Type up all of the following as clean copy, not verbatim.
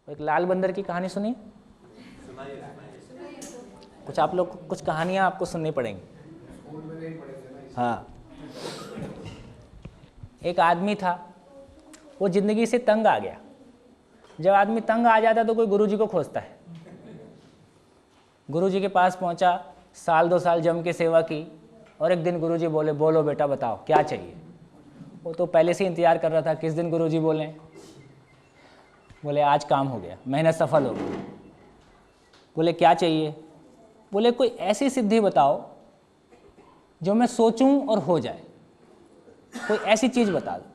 एक लाल बंदर की कहानी सुनी? कुछ आप लोग कुछ कहानियाँ आपको सुननी पड़ेंगी। हाँ, एक आदमी था, वो जिंदगी से तंग आ गया। जब आदमी तंग आ जाता तो कोई गुरुजी को खोजता है। गुरुजी के पास पहुंचा, साल 2 साल जम के सेवा की, और एक दिन गुरुजी बोले, बोलो बेटा बताओ क्या चाहिए। वो तो पहले से इंतजार कर रहा था किस दिन गुरुजी बोलें। बोले आज काम हो गया, मेहनत सफल हो गई। बोले क्या चाहिए? बोले कोई ऐसी सिद्धि बताओ जो मैं सोचूं और हो जाए, कोई ऐसी चीज़ बता दो।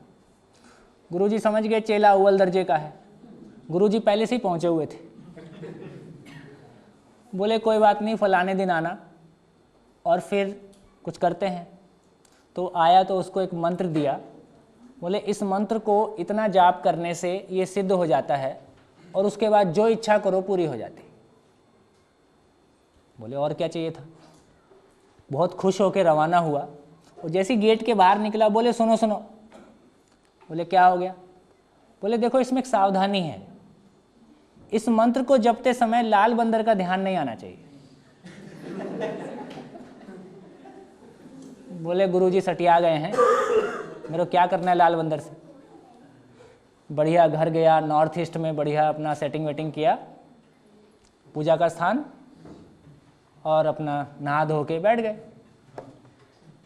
गुरुजी समझ गए चेला अव्वल दर्जे का है, गुरुजी पहले से ही पहुंचे हुए थे। बोले कोई बात नहीं, फलाने दिन आना और फिर कुछ करते हैं। तो आया तो उसको एक मंत्र दिया। बोले इस मंत्र को इतना जाप करने से ये सिद्ध हो जाता है और उसके बाद जो इच्छा करो पूरी हो जाती। बोले और क्या चाहिए था? बहुत खुश होकर रवाना हुआ और जैसे गेट के बाहर निकला बोले सुनो सुनो। बोले क्या हो गया? बोले देखो इसमें एक सावधानी है, इस मंत्र को जपते समय लाल बंदर का ध्यान नहीं आना चाहिए। बोले गुरुजी सटिया गए हैं, मेरे को क्या करना है लाल बंदर से। बढ़िया घर गया, नॉर्थ ईस्ट में बढ़िया अपना सेटिंग वेटिंग किया, पूजा का स्थान, और अपना नहा धो के बैठ गए।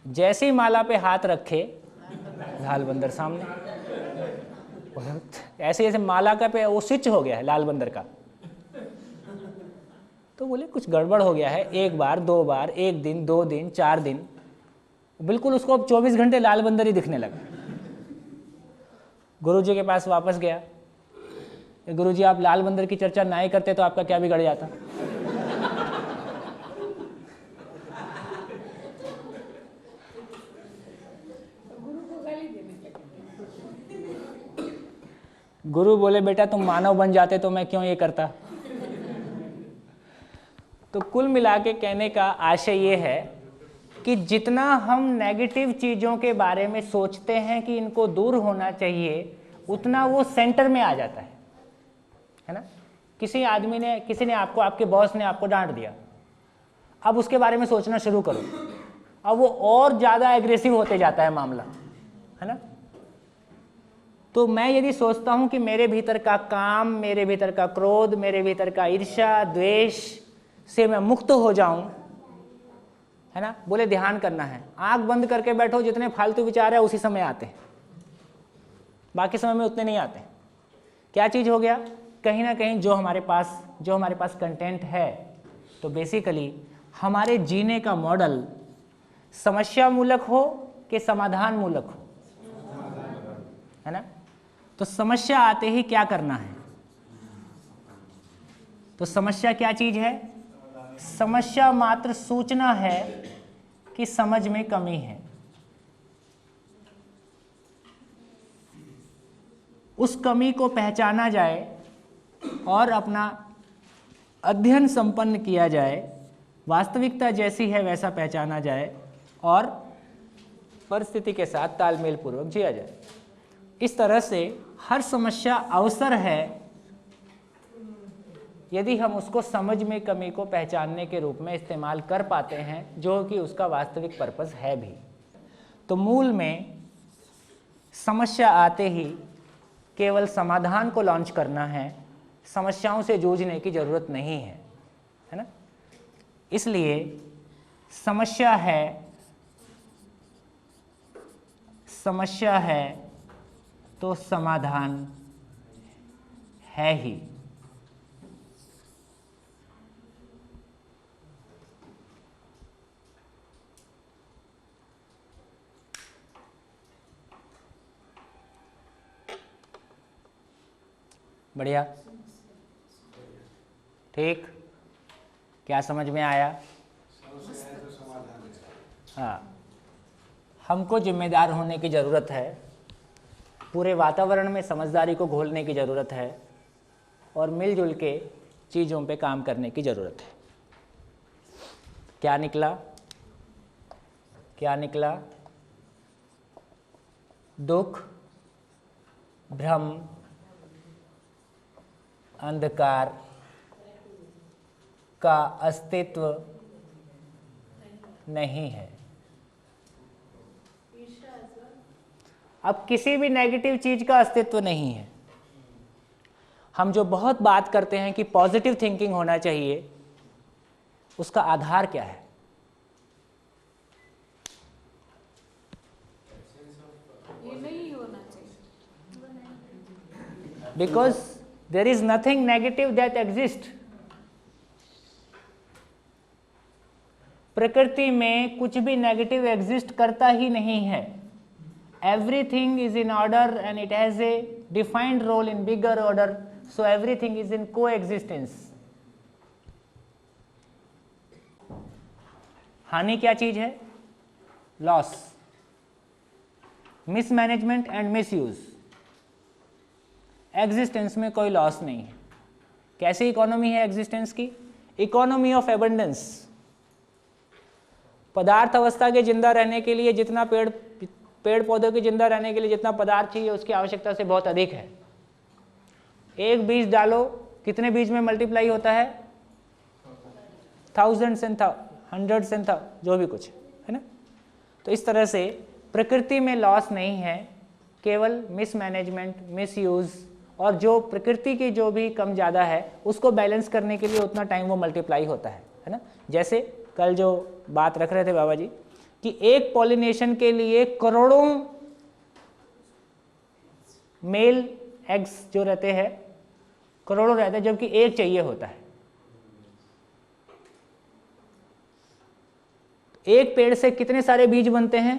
जैसे ही माला पे हाथ रखे लाल बंदर सामने। ऐसे जैसे माला का पे वो स्विच हो गया है लाल बंदर का। तो बोले कुछ गड़बड़ हो गया है। एक बार, 2 बार, 1 दिन, 2 दिन, 4 दिन, बिल्कुल उसको अब 24 घंटे लाल बंदर ही दिखने लगा। गुरुजी के पास वापस गया, गुरुजी आप लाल बंदर की चर्चा ना ही करते तो आपका क्या बिगड़ जाता। गुरु बोले बेटा तुम मानव बन जाते तो मैं क्यों ये करता। तो कुल मिला के कहने का आशय ये है कि जितना हम नेगेटिव चीज़ों के बारे में सोचते हैं कि इनको दूर होना चाहिए, उतना वो सेंटर में आ जाता है ना। किसी आदमी ने, किसी ने आपको, आपके बॉस ने आपको डांट दिया, अब उसके बारे में सोचना शुरू करो, अब वो और ज़्यादा एग्रेसिव होते जाता है मामला, है ना। तो मैं यदि सोचता हूं कि मेरे भीतर का काम, मेरे भीतर का क्रोध, मेरे भीतर का ईर्ष्या, द्वेष से मैं मुक्त हो जाऊं, है ना। बोले ध्यान करना है, आंख बंद करके बैठो, जितने फालतू विचार है उसी समय आते हैं, बाकी समय में उतने नहीं आते। क्या चीज़ हो गया? कहीं ना कहीं जो हमारे पास कंटेंट है, तो बेसिकली हमारे जीने का मॉडल समस्या मूलक हो कि समाधान मूलक हो, है ना। तो समस्या आते ही क्या करना है? तो समस्या क्या चीज है? समस्या मात्र सूचना है कि समझ में कमी है। उस कमी को पहचाना जाए और अपना अध्ययन संपन्न किया जाए, वास्तविकता जैसी है वैसा पहचाना जाए और परिस्थिति के साथ तालमेल पूर्वक जिया जाए। इस तरह से हर समस्या अवसर है यदि हम उसको समझ में कमी को पहचानने के रूप में इस्तेमाल कर पाते हैं, जो कि उसका वास्तविक पर्पस है भी। तो मूल में समस्या आते ही केवल समाधान को लॉन्च करना है, समस्याओं से जूझने की जरूरत नहीं है ना। इसलिए समस्या है तो समाधान है ही। बढ़िया, ठीक, क्या समझ में आया? हाँ, हमको जिम्मेदार होने की ज़रूरत है, पूरे वातावरण में समझदारी को घोलने की ज़रूरत है और मिलजुल के चीज़ों पे काम करने की ज़रूरत है। क्या निकला? दुख, भ्रम, अंधकार का अस्तित्व नहीं है। अब किसी भी नेगेटिव चीज का अस्तित्व नहीं है। हम जो बहुत बात करते हैं कि पॉजिटिव थिंकिंग होना चाहिए, उसका आधार क्या है? ये नहीं होना चाहिए। Because there is nothing negative that exist. प्रकृति में कुछ भी नेगेटिव एग्जिस्ट करता ही नहीं है। Everything is in order and it has a defined role in bigger order, so everything is in coexistence. हानि क्या चीज है? Loss, mismanagement and misuse. Existence में कोई लॉस नहीं है। कैसी इकोनॉमी है एग्जिस्टेंस की? Economy of abundance. पदार्थ अवस्था के जिंदा रहने के लिए जितना पेड़ पौधों के जिंदा रहने के लिए जितना पदार्थ चाहिए उसकी आवश्यकता से बहुत अधिक है। एक बीज डालो, कितने बीज में मल्टीप्लाई होता है? थाउजेंड्स एंड हंड्रेड्स एंड जो भी कुछ है ना। तो इस तरह से प्रकृति में लॉस नहीं है, केवल मिसमैनेजमेंट, मिसयूज, और जो प्रकृति की जो भी कम ज़्यादा है उसको बैलेंस करने के लिए उतना टाइम वो मल्टीप्लाई होता है ना। जैसे कल जो बात रख रहे थे बाबा जी कि एक पॉलिनेशन के लिए करोड़ों मेल एग्स जो रहते हैं, करोड़ों रहते हैं, जबकि एक चाहिए होता है। एक पेड़ से कितने सारे बीज बनते हैं,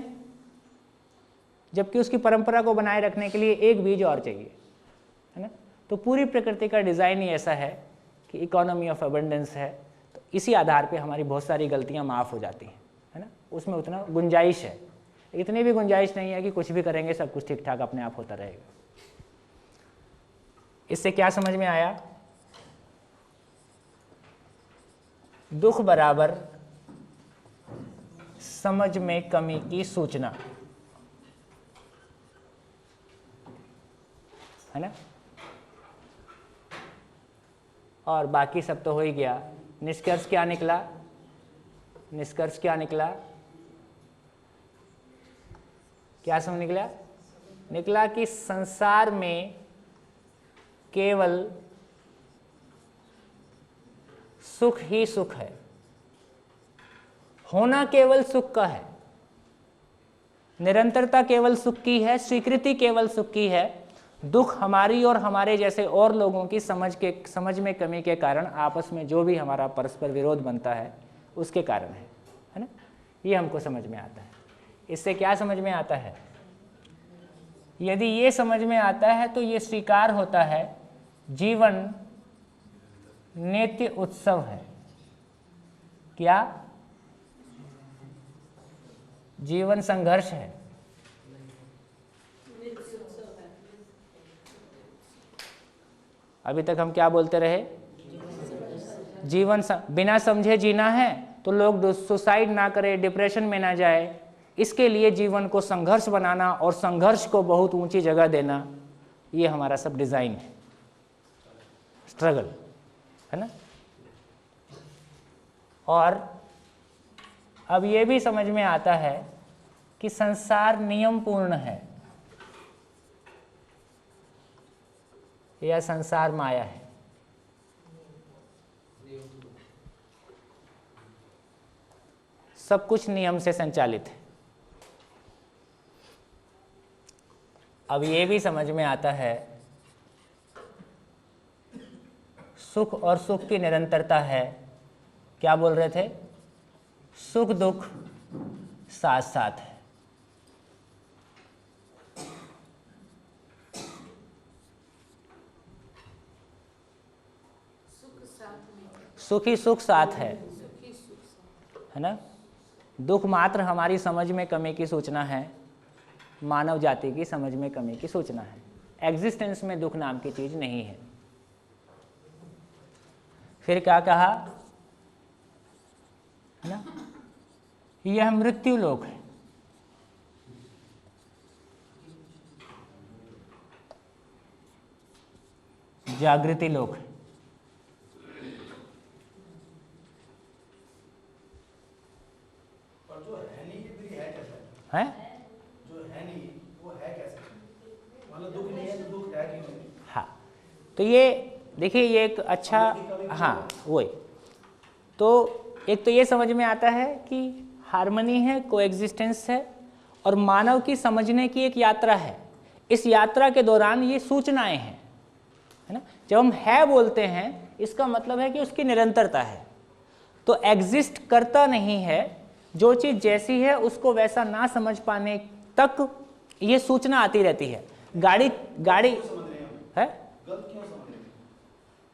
जबकि उसकी परंपरा को बनाए रखने के लिए एक बीज और चाहिए, है ना। तो पूरी प्रकृति का डिज़ाइन ही ऐसा है कि इकोनॉमी ऑफ अबंडेंस है। तो इसी आधार पे हमारी बहुत सारी गलतियां माफ़ हो जाती हैं, है ना। उसमें उतना गुंजाइश है, इतनी भी गुंजाइश नहीं है कि कुछ भी करेंगे सब कुछ ठीक ठाक अपने आप होता रहेगा। इससे क्या समझ में आया? दुख बराबर समझ में कमी की सूचना, है ना। और बाकी सब तो हो ही गया। निष्कर्ष क्या निकला? निष्कर्ष क्या निकला? क्या समझ निकला? निकला कि संसार में केवल सुख ही सुख है, होना केवल सुख का है, निरंतरता केवल सुख की है, स्वीकृति केवल सुख की है। दुख हमारी और हमारे जैसे और लोगों की समझ में कमी के कारण आपस में जो भी हमारा परस्पर विरोध बनता है उसके कारण है ना। ये हमको समझ में आता है। इससे क्या समझ में आता है? यदि ये समझ में आता है तो ये स्वीकार होता है जीवन नित्य उत्सव है। क्या? जीवन संघर्ष है। अभी तक हम क्या बोलते रहे? जीवन बिना समझे जीना है तो लोग सुसाइड ना करें, डिप्रेशन में ना जाए, इसके लिए जीवन को संघर्ष बनाना और संघर्ष को बहुत ऊंची जगह देना, ये हमारा सब डिजाइन है, स्ट्रगल, है ना। और अब ये भी समझ में आता है कि संसार नियम पूर्ण है या संसार माया है। सब कुछ नियम से संचालित है। अब ये भी समझ में आता है सुख और सुख की निरंतरता है। क्या बोल रहे थे? सुख दुख साथ साथ है। सुख ही सुख साथ है ना। दुख मात्र हमारी समझ में कमी की सूचना है, मानव जाति की समझ में कमी की सूचना है। एग्जिस्टेंस में दुख नाम की चीज नहीं है। फिर क्या कहा? है ना, यह मृत्यु लोक है। जागृति लोक है। है? जो है नहीं वो है कैसे? मतलब दुख नहीं है तो दुख है क्यों नहीं? हाँ, तो ये देखिए ये एक अच्छा, हाँ वही, तो एक तो ये समझ में आता है कि हार्मनी है, कोएग्जिस्टेंस है, और मानव की समझने की एक यात्रा है। इस यात्रा के दौरान ये सूचनाएं हैं, है ना। जब हम है बोलते हैं इसका मतलब है कि उसकी निरंतरता है, तो एग्जिस्ट करता नहीं है। जो चीज़ जैसी है उसको वैसा ना समझ पाने तक ये सूचना आती रहती है। गाड़ी गाड़ी है,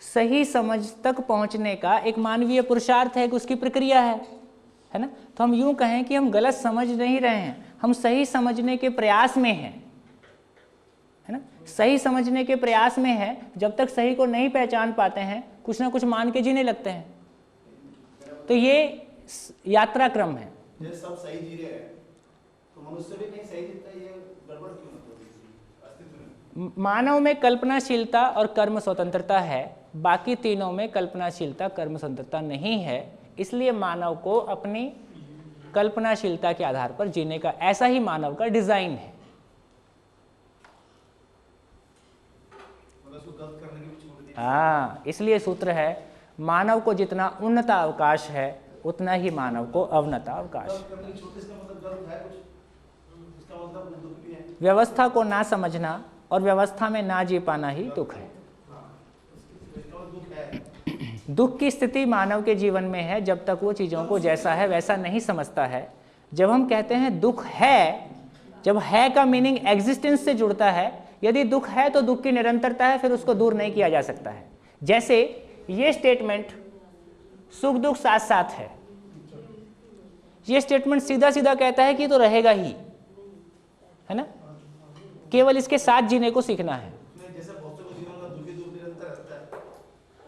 सही समझ तक पहुंचने का एक मानवीय पुरुषार्थ है कि उसकी प्रक्रिया है ना। तो हम यूं कहें कि हम गलत समझ नहीं रहे हैं, हम सही समझने के प्रयास में हैं, है ना। सही समझने के प्रयास में है, जब तक सही को नहीं पहचान पाते हैं कुछ ना कुछ मान के जीने लगते हैं। तो ये यात्रा क्रम है। ये सब सही जी रहे हैं तो मनुष्य भी कहीं सही जीता है, ये गड़बड़ क्यों मतलब अस्तित्व में? मानव में कल्पनाशीलता और कर्म स्वतंत्रता है, बाकी तीनों में कल्पनाशीलता कर्म स्वतंत्रता नहीं है। इसलिए मानव को अपनी कल्पनाशीलता के आधार पर जीने का, ऐसा ही मानव का डिजाइन है। मतलब उसको गलत करने की भी छूट दी। हाँ, इसलिए सूत्र है मानव को जितना उन्नत अवकाश है उतना ही मानव को अवनत अवकाश। गलत करने की छूट, इसका मतलब गलत है कुछ, इसका मतलब दुख भी है। व्यवस्था को ना समझना और व्यवस्था में ना जी पाना ही दुख है। दुख की स्थिति मानव के जीवन में है जब तक वो चीज़ों को जैसा है वैसा नहीं समझता है। जब हम कहते हैं दुख है, जब है का मीनिंग एग्जिस्टेंस से जुड़ता है, यदि दुख है तो दुख की निरंतरता है, फिर उसको दूर नहीं किया जा सकता है। जैसे ये स्टेटमेंट सुख दुख साथ साथ है, ये स्टेटमेंट सीधा सीधा कहता है कि तो रहेगा ही, है ना। केवल इसके साथ जीने को सीखना है। जैसे बहुत से जीवन में दुखी दुख निरंतर रहता है,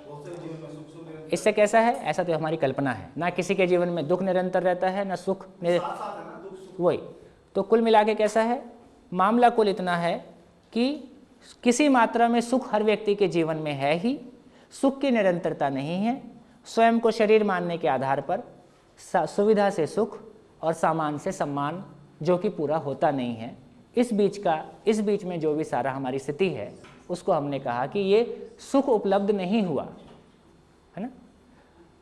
बहुत से जीवन में सुख सुख निरंतर। इससे कैसा है? ऐसा तो हमारी कल्पना है ना, किसी के जीवन में दुख निरंतर रहता है ना सुख साथ है ना, दुख सुख। वही तो कुल मिला के कैसा है मामला? कुल इतना है कि किसी मात्रा में सुख हर व्यक्ति के जीवन में है ही, सुख की निरंतरता नहीं है। स्वयं को शरीर मानने के आधार पर सुविधा से सुख और सामान से सम्मान जो कि पूरा होता नहीं है, इस बीच में जो भी सारा हमारी स्थिति है उसको हमने कहा कि ये सुख उपलब्ध नहीं हुआ, है ना।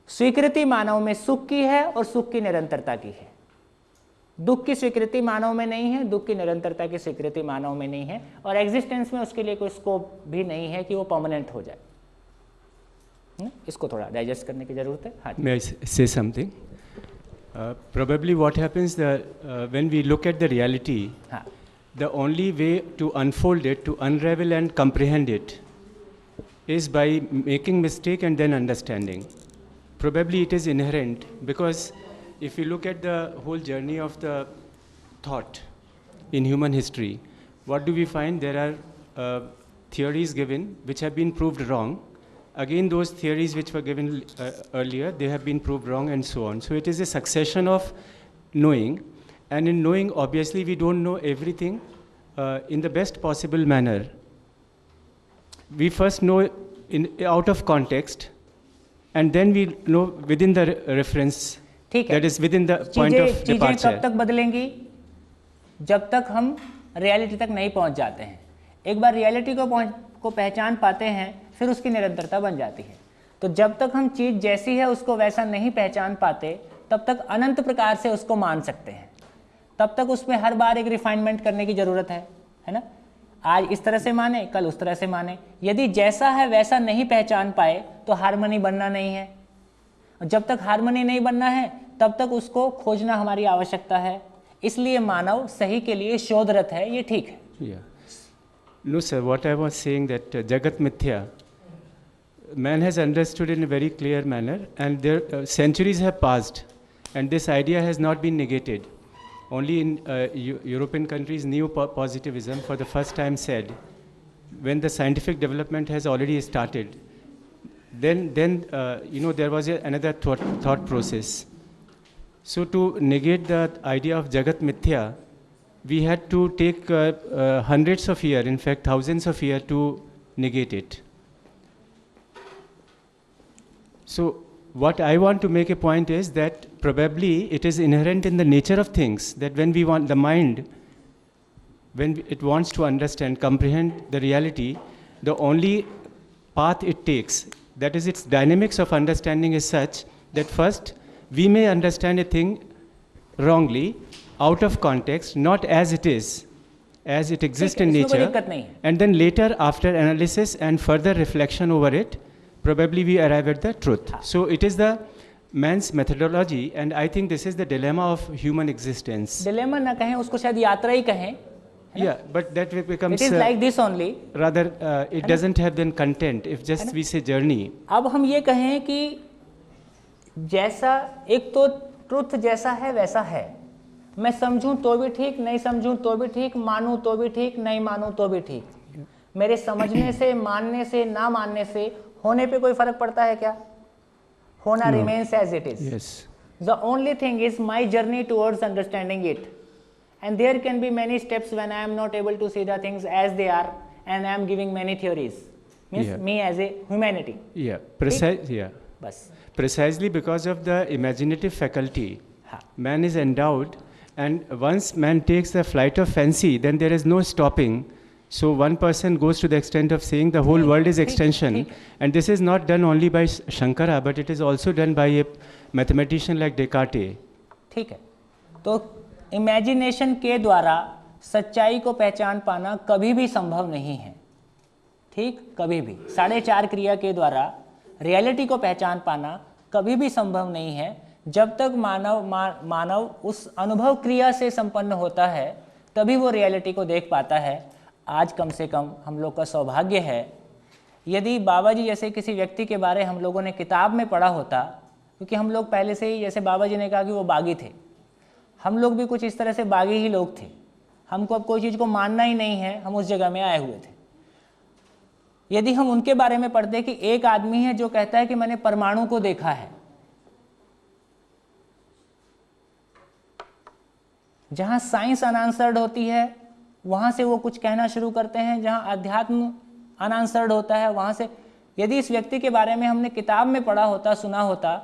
स्वीकृति मानव में सुख की है और सुख की निरंतरता की है। दुख की स्वीकृति मानव में नहीं है, दुख की निरंतरता की स्वीकृति मानव में नहीं है, और एग्जिस्टेंस में उसके लिए कोई स्कोप भी नहीं है कि वो परमानेंट हो जाए। इसको थोड़ा डाइजेस्ट करने की जरूरत है। हाँ, May I say something? Probably what happens when we look at the reality, हाँ, the only way to unfold it, to unravel and comprehend it, is by making mistake and then understanding. Probably it is inherent, because if you look at the whole journey of the thought in human history, what do we find? There are theories given which have been proved wrong. Again, those theories which were given earlier, they have been proved wrong, and so on. So it is a succession of knowing, and in knowing, obviously, we don't know everything in the best possible manner. We first know out of context, and then we know within the reference, ठीक है। that is within the point of चीजें departure. कब तक बदलेंगी? जब तक हम reality तक नहीं पहुंच जाते हैं। एक बार रियलिटी को पहचान पाते हैं, फिर उसकी निरंतरता बन जाती है। तो जब तक हम चीज़ जैसी है उसको वैसा नहीं पहचान पाते, तब तक अनंत प्रकार से उसको मान सकते हैं। तब तक उसमें हर बार एक रिफाइनमेंट करने की ज़रूरत है ना। आज इस तरह से माने, कल उस तरह से माने। यदि जैसा है वैसा नहीं पहचान पाए तो हार्मनी बनना नहीं है। और जब तक हार्मनी नहीं बनना है तब तक उसको खोजना हमारी आवश्यकता है। इसलिए मानव सही के लिए शोधरत है, ये ठीक है। Yeah. No, sir, what I was saying that Jagat Mithya, man has understood in a very clear manner, and there centuries have passed, and this idea has not been negated. Only in European countries, neo-positivism for the first time said, when the scientific development has already started, then there was another thought process. So to negate the idea of Jagat Mithya, we had to take hundreds of years, in fact thousands of years, to negate it. So what I want to make a point is that probably it is inherent in the nature of things that when we want the mind, when it wants to understand, comprehend the reality, the only path it takes, that is its dynamics of understanding is such that first we may understand a thing wrongly, out of context, not as it is, as it exists in इसमें कोई nature, दिक्कत नहीं है। and then later after analysis and further reflection over it, probably we arrive at the truth. So it is the man's methodology, and I think this is the dilemma of human existence. Dilemma ना कहें उसको, शायद यात्रा ही कहें। Yeah, but that becomes It is like this only. rather it doesn't have then content if just we say journey. अब हम ये कहें कि जैसा एक तो ट्रुथ जैसा है वैसा है, मैं समझूं तो भी ठीक, नहीं समझूं तो भी ठीक, मानूं तो भी ठीक, नहीं मानूं तो भी ठीक। मेरे समझने से, मानने से, ना मानने से होने पे कोई फर्क पड़ता है क्या? होना remains as it is. Yes. The only thing is my journey towards understanding it. And there can be many steps when I am not able to see the things as they are and I am giving many theories. Means Yeah. me as a humanity. Yeah, precise. Yeah, बस precisely because of the imaginative faculty, हाँ, man is endowed, and once man takes the flight of fancy, then there is no stopping. So one person goes to the extent of saying the whole world is extension, and this is not done only by Shankara, but it is also done by a mathematician like Descartes. ठीक है। तो imagination के द्वारा सच्चाई को पहचान पाना कभी भी संभव नहीं है, ठीक, कभी भी। 4.5 क्रिया के द्वारा रियलिटी को पहचान पाना कभी भी संभव नहीं है जब तक मानव उस अनुभव क्रिया से संपन्न होता है, तभी वो रियलिटी को देख पाता है। आज कम से कम हम लोग का सौभाग्य है, यदि बाबा जी जैसे किसी व्यक्ति के बारे हम लोगों ने किताब में पढ़ा होता, क्योंकि हम लोग पहले से ही, जैसे बाबा जी ने कहा कि वो बागी थे, हम लोग भी कुछ इस तरह से बागी ही लोग थे। हमको अब कोई चीज़ को मानना ही नहीं है, हम उस जगह में आए हुए थे। यदि हम उनके बारे में पढ़ते कि एक आदमी है जो कहता है कि मैंने परमाणु को देखा है, जहां साइंस अनआंसर्ड होती है वहां से वो कुछ कहना शुरू करते हैं, जहां अध्यात्म अनआंसर्ड होता है वहां से। यदि इस व्यक्ति के बारे में हमने किताब में पढ़ा होता, सुना होता,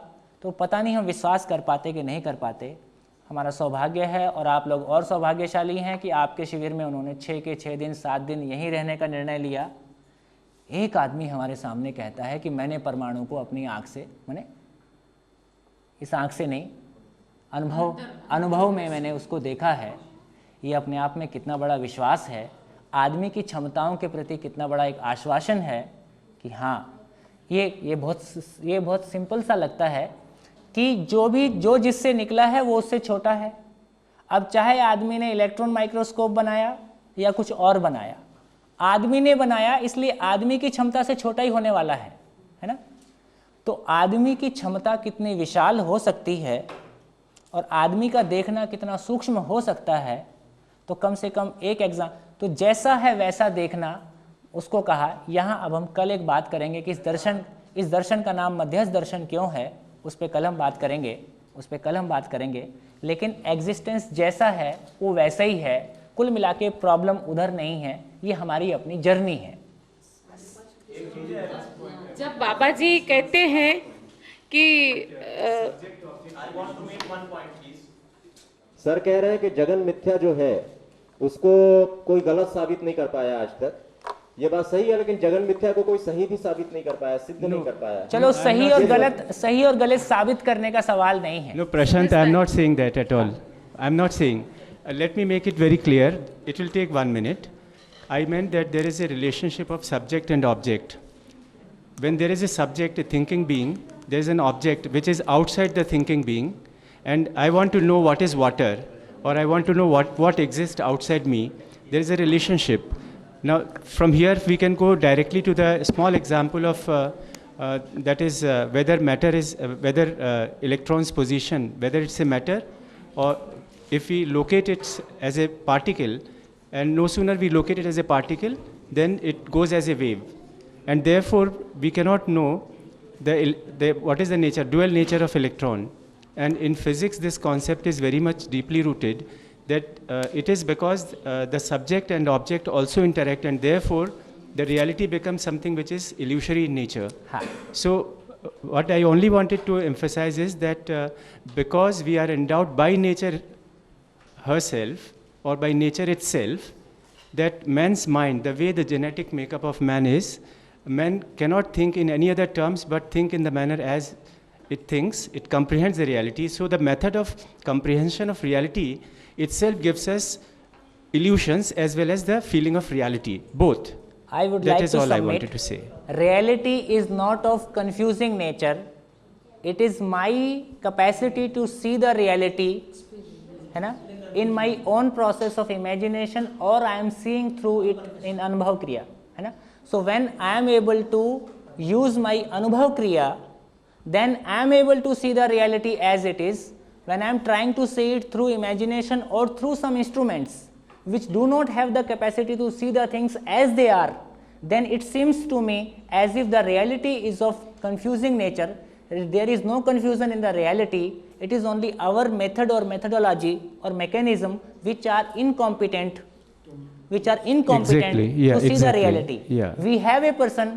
तो पता नहीं हम विश्वास कर पाते कि नहीं कर पाते। हमारा सौभाग्य है और आप लोग और सौभाग्यशाली हैं कि आपके शिविर में उन्होंने 6 के 6 दिन 7 दिन यहीं रहने का निर्णय लिया। एक आदमी हमारे सामने कहता है कि मैंने परमाणु को अपनी आँख से, मैंने इस आँख से नहीं, अनुभव में मैंने उसको देखा है। ये अपने आप में कितना बड़ा विश्वास है, आदमी की क्षमताओं के प्रति कितना बड़ा एक आश्वासन है कि हाँ, ये बहुत सिंपल सा लगता है कि जो जिससे निकला है वो उससे छोटा है। अब चाहे आदमी ने इलेक्ट्रॉन माइक्रोस्कोप बनाया या कुछ और बनाया, आदमी ने बनाया, इसलिए आदमी की क्षमता से छोटा ही होने वाला है ना। तो आदमी की क्षमता कितनी विशाल हो सकती है और आदमी का देखना कितना सूक्ष्म हो सकता है, तो कम से कम एक एग्जाम, तो जैसा है वैसा देखना उसको कहा। यहाँ अब हम कल एक बात करेंगे कि इस दर्शन का नाम मध्यस्थ दर्शन क्यों है, उस पर कल हम बात करेंगे। लेकिन एग्जिस्टेंस जैसा है वो वैसा ही है, कुल मिला के प्रॉब्लम उधर नहीं है, ये हमारी अपनी जर्नी है। जब बाबा जी कहते हैं कि सर कह रहे हैं कि जगन मिथ्या जो है उसको कोई गलत साबित नहीं कर पाया आज तक, ये बात सही है, लेकिन जगन मिथ्या को कोई सही भी साबित नहीं कर पाया, सिद्ध नहीं कर पाया। चलो सही और गलत साबित करने का सवाल नहीं है। No, Prashant, I am not saying that at all. I am not saying. Let me make it very clear. It will take 1 minute. I meant that there is a relationship of subject and object. When there is a subject, a thinking being, there is an object which is outside the thinking being, and I want to know what is water, or I want to know what exists outside me. There is a relationship. Now, from here we can go directly to the small example of that is whether matter is whether electron's position, whether it's a matter, or if we locate it as a particle, and no sooner we locate it as a particle, then it goes as a wave, and therefore we cannot know what is the nature, dual nature of electron. And in physics, this concept is very much deeply rooted, that it is because the subject and object also interact, and therefore the reality becomes something which is illusory in nature. हाँ. So what I only wanted to emphasize is that because we are endowed by nature herself or by nature itself, that man's mind, the way the genetic makeup of man is, man cannot think in any other terms but think in the manner as it thinks, it comprehends the reality. So the method of comprehension of reality itself gives us illusions as well as the feeling of reality, both. I would That like is to all I submit, wanted to say. reality is not of confusing nature. It is my capacity to see the reality, है ना, in my own process of imagination, or I am seeing through it in Anubhav Kriya, है ना. So when I am able to use my Anubhav Kriya, then I am able to see the reality as it is. When I am trying to see it through imagination or through some instruments which do not have the capacity to see the things as they are, then it seems to me as if the reality is of confusing nature. There is no confusion in the reality. It is only our method or methodology or mechanism which are incompetent, Exactly. Yeah, to see exactly. the reality. Yeah. We have a person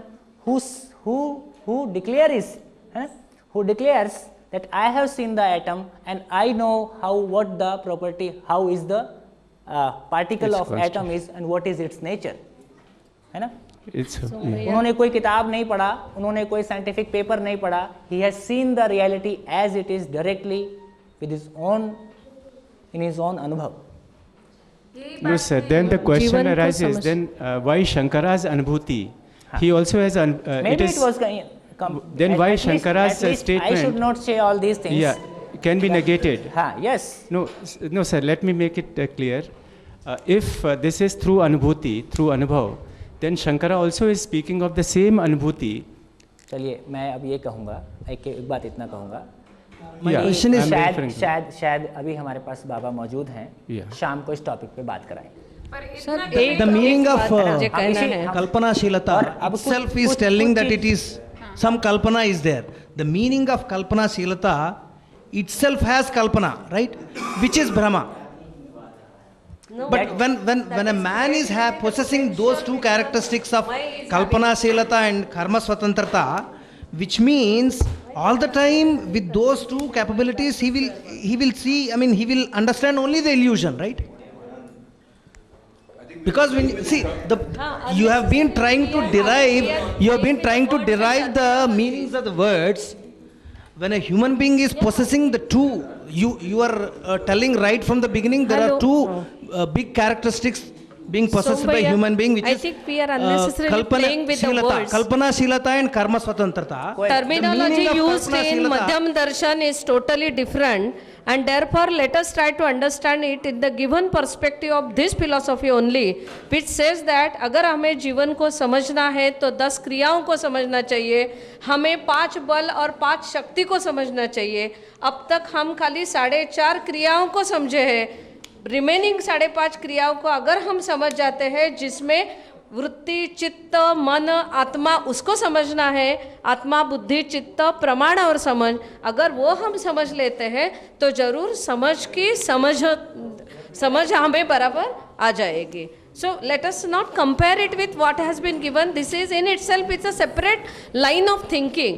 who declares that I have seen the atom and I know what the property, how is the particle Its of atom constitution. is and what is its nature, है ना. It's, उन्होंने कोई किताब नहीं पढ़ा, उन्होंने कोई scientific paper नहीं पढ़ा. He has seen the reality as it is directly with his own, in his own अनुभव. No, sir. Then the question जीवन को arises, समझ- then why Shankara's Anubhuti? He also has, Maybe it was then why at least Shankara's I should statement, not say all these things. yeah, can be negated. Yes. No, no, sir, let me make it clear. If this is through Anubhuti, through Anubhav, then Shankara also is speaking of the same Anubhuti. चलिए मैं अब ये कहूँगा, एक बात इतना कहूँगा. Yeah, question is- I'm referring to- शायद अभी हमारे पास बाबा मौजूद हैं. Yeah. शाम को इस टॉपिक पे बात कराएं. सर एक The meaning of मुझे कहना है और Kalpanashilata अब itself कुछ- is कुछ- telling कुछ that it is some Kalpana is there. The meaning of Kalpanashilata itself has Kalpana, right? Which is Brahma. No. But when a man is possessing those two characteristics of Why is Kalpanashilata and Karma Swatantrata, which means all the time with those two capabilities he will see, I mean he will understand only the illusion, right? Because when you see you have been trying to derive the meanings of the words. When a human being is possessing the two, you are telling right from the beginning there are two big characteristics being possessed by Bhaiya, human being, which I is think we are unnecessarily playing with the words. Kalpanashilata and Karma Swatantrata. Terminology The meaning of used in Kalpanashilata- Madhyam Darshan is totally different, and therefore let us try to understand it in the given perspective of this philosophy only, which says that अगर हमें जीवन को समझना है तो 10 क्रियाओं को समझना चाहिए, हमें 5 बल और 5 शक्ति को समझना चाहिए. अब तक हम खाली 4.5 क्रियाओं को समझे हैं. रिमेनिंग 5.5 क्रियाओं को अगर हम समझ जाते हैं, जिसमें वृत्ति, चित्त, मन, आत्मा, उसको समझना है, आत्मा, बुद्धि, चित्त, प्रमाण और समझ, अगर वो हम समझ लेते हैं तो जरूर समझ हमें बराबर आ जाएगी. So let us not compare it with what has been given. This is in itself, it's a separate line of thinking.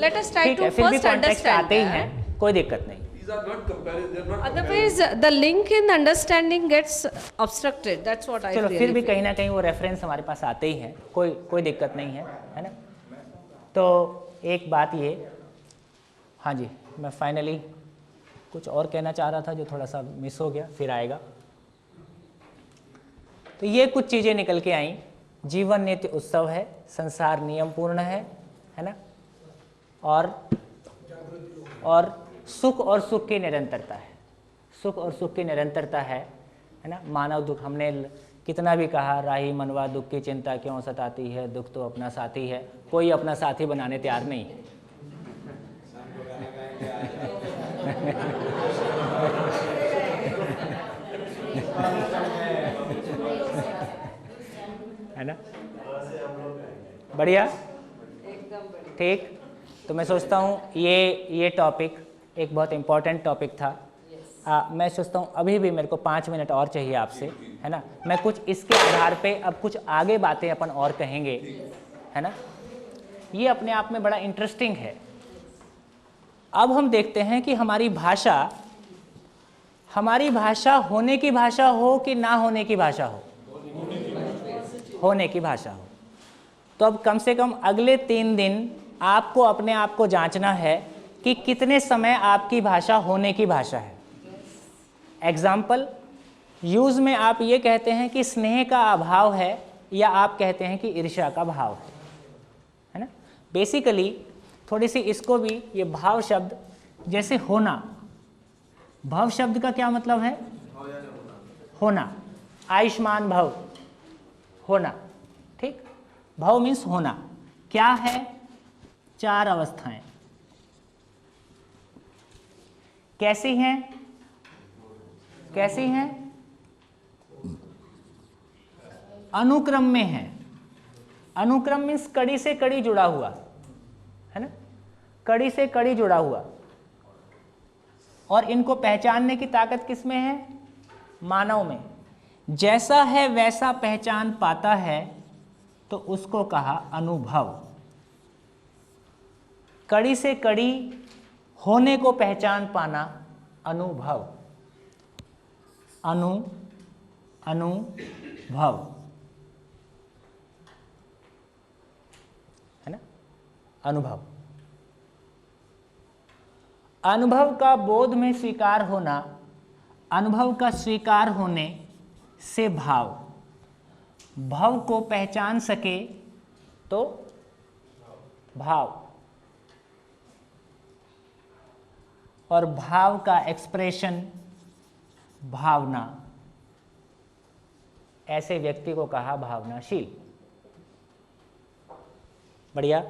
Let us try ठीक है, to फिर भी first कॉन्टेक्स्ट understand आते ही that. हैं, कोई दिक्कत नहीं. Otherwise, the link in understanding gets obstructed. That's what I चलो really फिर भी feel. कहीं ना कहीं वो रेफरेंस हमारे पास आते ही हैं, कोई दिक्कत नहीं है ना. तो एक बात ये, हाँ जी, मैं फाइनली कुछ और कहना चाह रहा था जो थोड़ा सा मिस हो गया, फिर आएगा. तो ये कुछ चीज़ें निकल के आई. जीवन नित्य उत्सव है, संसार नियम पूर्ण है ना, और सुख और सुख की निरंतरता है. सुख और सुख की निरंतरता है ना. मानव दुख, हमने कितना भी कहा, राही मनवा दुख की चिंता क्यों सताती है, दुख तो अपना साथी है. कोई अपना साथी बनाने तैयार नहीं है. है ना, बढ़िया, ठीक. तो मैं सोचता हूँ ये टॉपिक एक बहुत इम्पोर्टेंट टॉपिक था. मैं सोचता हूँ अभी भी मेरे को 5 मिनट और चाहिए आपसे, है ना. मैं कुछ इसके आधार पे अब कुछ आगे बातें अपन और कहेंगे, है ना. ये अपने आप में बड़ा इंटरेस्टिंग है। अब हम देखते हैं कि हमारी भाषा होने की भाषा हो कि ना होने की भाषा हो। होने की भाषा हो। तो अब कम से कम अगले 3 दिन आपको अपने आप को जांचना है कि कितने समय आपकी भाषा होने की भाषा है। एग्जाम्पल यूज में आप ये कहते हैं कि स्नेह का अभाव है, या आप कहते हैं कि ईर्ष्या का भाव है ना। बेसिकली थोड़ी सी इसको भी, ये भाव शब्द जैसे होना, भव शब्द का क्या मतलब है? होना। आयुष्मान भव, होना, ठीक। भव मीन्स होना। क्या है? 4 अवस्थाएं। कैसी हैं? कैसी हैं? अनुक्रम में है। अनुक्रम मीन्स कड़ी से कड़ी जुड़ा हुआ है ना, कड़ी से कड़ी जुड़ा हुआ। और इनको पहचानने की ताकत किस में है? मानव में। जैसा है वैसा पहचान पाता है तो उसको कहा अनुभव। कड़ी से कड़ी होने को पहचान पाना अनुभव। अनुभव है ना, अनुभव। अनुभव का बोध में स्वीकार होना, अनुभव का स्वीकार होने से भाव। भव को पहचान सके तो भाव, और भाव का एक्सप्रेशन भावना। ऐसे व्यक्ति को कहा भावनाशील। बढ़िया।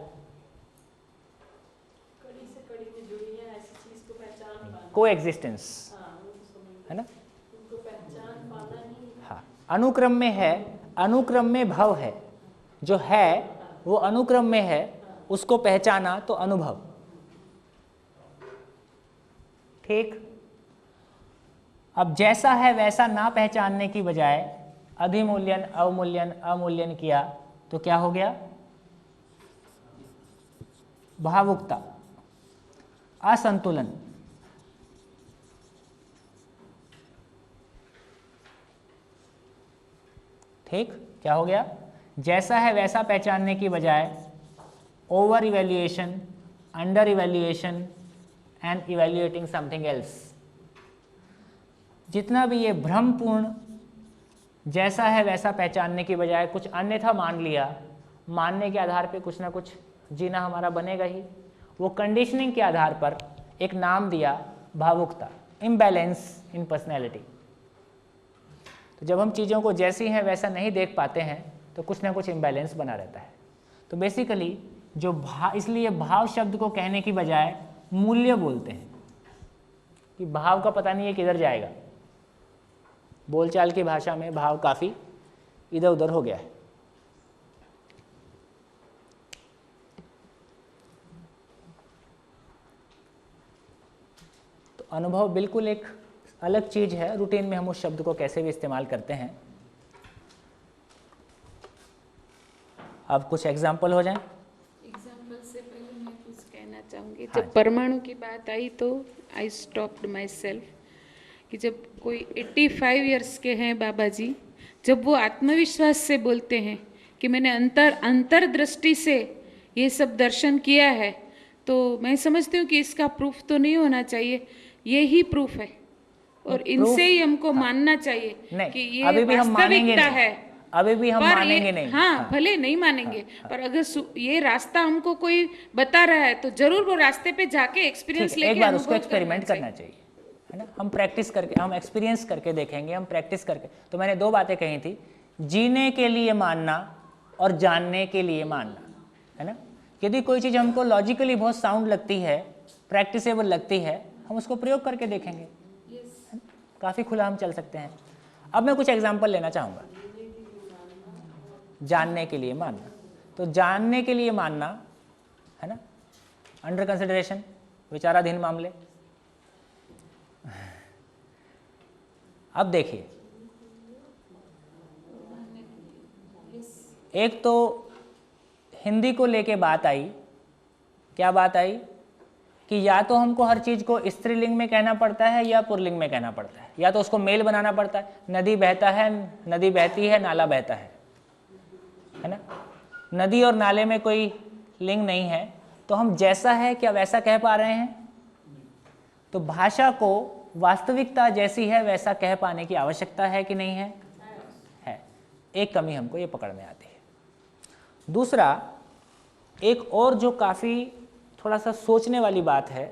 को एग्जिस्टेंस है ना। हाँ, अनुक्रम में है, अनुक्रम में भव है, जो है वो अनुक्रम में है, उसको पहचाना तो अनुभव। ठीक। अब जैसा है वैसा ना पहचानने की बजाय अधिमूल्यन अवमूल्यन अमूल्यन किया तो क्या हो गया? भावुकता, असंतुलन। ठीक। क्या हो गया? जैसा है वैसा पहचानने की बजाय over evaluation, under evaluation and evaluating something else. जितना भी ये भ्रमपूर्ण जैसा है वैसा पहचानने की बजाय कुछ अन्यथा मान लिया, मानने के आधार पे कुछ ना कुछ जीना हमारा बनेगा ही। वो कंडीशनिंग के आधार पर एक नाम दिया भावुकता, इम्बैलेंस इन पर्सनैलिटी। तो जब हम चीज़ों को जैसी हैं वैसा नहीं देख पाते हैं तो कुछ ना कुछ इम्बैलेंस बना रहता है। तो बेसिकली जो इसलिए भाव शब्द को कहने की बजाय मूल्य बोलते हैं कि भाव का पता नहीं है किधर जाएगा। बोलचाल की भाषा में भाव काफ़ी इधर उधर हो गया है। तो अनुभव बिल्कुल एक अलग चीज़ है। रूटीन में हम उस शब्द को कैसे भी इस्तेमाल करते हैं। अब कुछ एग्जाम्पल हो जाएं। एग्जाम्पल से पहले मैं कुछ कहना चाहूँगी। जब परमाणु की बात आई तो आई स्टॉप्ड माई सेल्फ कि जब कोई 85 इयर्स के हैं बाबा जी, जब वो आत्मविश्वास से बोलते हैं कि मैंने अंतर्दृष्टि से ये सब दर्शन किया है, तो मैं समझती हूँ कि इसका प्रूफ तो नहीं होना चाहिए, ये ही प्रूफ है और इनसे ही हमको मानना चाहिए कि ये अभी भी हम मानेंगे वास्तविकता नहीं। है। अभी भी हम पर मानेंगे ये, नहीं। हाँ, भले नहीं मानेंगे, पर अगर ये रास्ता हमको कोई बता रहा है तो जरूर वो रास्ते पे जाके एक्सपीरियंस लेके एक बार उसको एक्सपेरिमेंट करना चाहिए, है ना। हम प्रैक्टिस करके, हम एक्सपीरियंस करके देखेंगे, हम प्रैक्टिस करके। तो मैंने 2 बातें कही थी, जीने के लिए मानना और जानने के लिए मानना, है ना। यदि कोई चीज़ हमको लॉजिकली बहुत साउंड लगती है, प्रैक्टिसेबल लगती है, हम उसको प्रयोग करके देखेंगे। काफ़ी खुला हम चल सकते हैं। अब मैं कुछ एग्जाम्पल लेना चाहूँगा। जानने के लिए मानना, तो जानने के लिए मानना, है ना, अंडर कंसिडरेशन, विचाराधीन मामले। अब देखिए, एक तो हिंदी को लेके बात आई, क्या बात आई कि या तो हमको हर चीज़ को स्त्रीलिंग में कहना पड़ता है या पुल्लिंग में कहना पड़ता है, या तो उसको मेल बनाना पड़ता है। नदी बहता है, नदी बहती है, नाला बहता है ना। नदी और नाले में कोई लिंग नहीं है, तो हम जैसा है क्या वैसा कह पा रहे हैं? तो भाषा को वास्तविकता जैसी है वैसा कह पाने की आवश्यकता है कि नहीं है? है। एक कमी हमको ये पकड़ में आती है। दूसरा, एक और जो काफ़ी थोड़ा सा सोचने वाली बात है,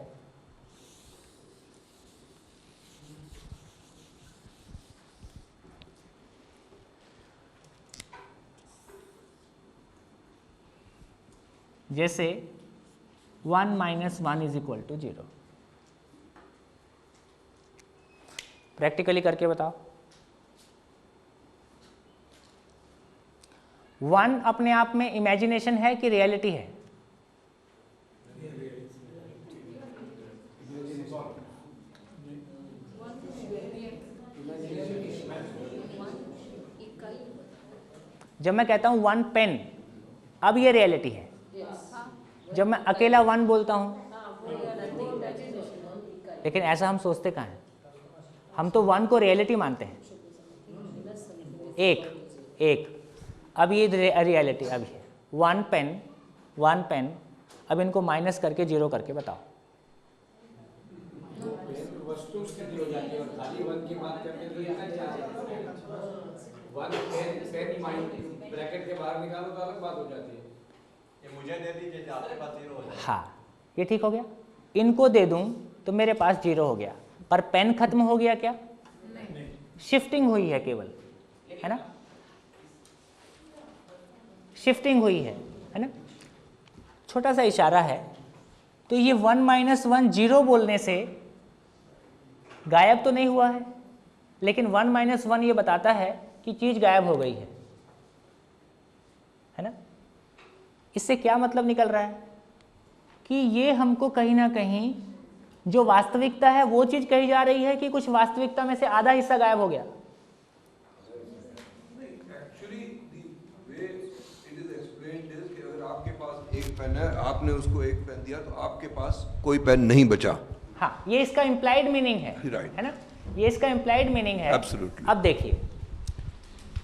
जैसे 1 - 1 = 0। प्रैक्टिकली करके बताओ। 1 अपने आप में इमेजिनेशन है कि रियलिटी है? जब मैं कहता हूं 1 पेन, अब ये रियलिटी है। जब मैं अकेला 1 बोलता हूं, लेकिन ऐसा हम सोचते कहाँ हैं? हम तो 1 को रियलिटी मानते हैं। एक अब ये रियलिटी अब है 1 पेन। अब इनको माइनस करके 0 करके बताओ। वस्तु स्थिति हो जाती है और खाली 1 की बात करते तो ये अलग चार्ज है। 1 पेन माइंड ब्रैकेट के बाहर निकालो तो अलग बात हो जाती है। ये मुझे दे दीजिए, आपके पास 0 हो जाए। हाँ, ये ठीक हो गया। इनको दे दूं तो मेरे पास 0 हो गया, पर पेन खत्म हो गया क्या? नहीं, शिफ्टिंग हुई है केवल, है ना? शिफ्टिंग हुई है ना? छोटा सा इशारा है। तो ये 1 - 1 0 बोलने से गायब तो नहीं हुआ है, लेकिन 1 - 1 ये बताता है कि चीज़ गायब हो गई है ना? इससे क्या मतलब निकल रहा है कि ये हमको कहीं ना कहीं जो वास्तविकता है वो चीज़ कही जा रही है कि कुछ वास्तविकता में से आधा हिस्सा गायब हो गया। आपके पास एक पेन है, आपने उसको एक पेन दिया तो आपके पास कोई पेन नहीं बचा। हाँ, ये इसका इम्प्लाइड मीनिंग है, है ना? ये इसका इम्प्लाइड मीनिंग है। Absolutely. अब देखिए,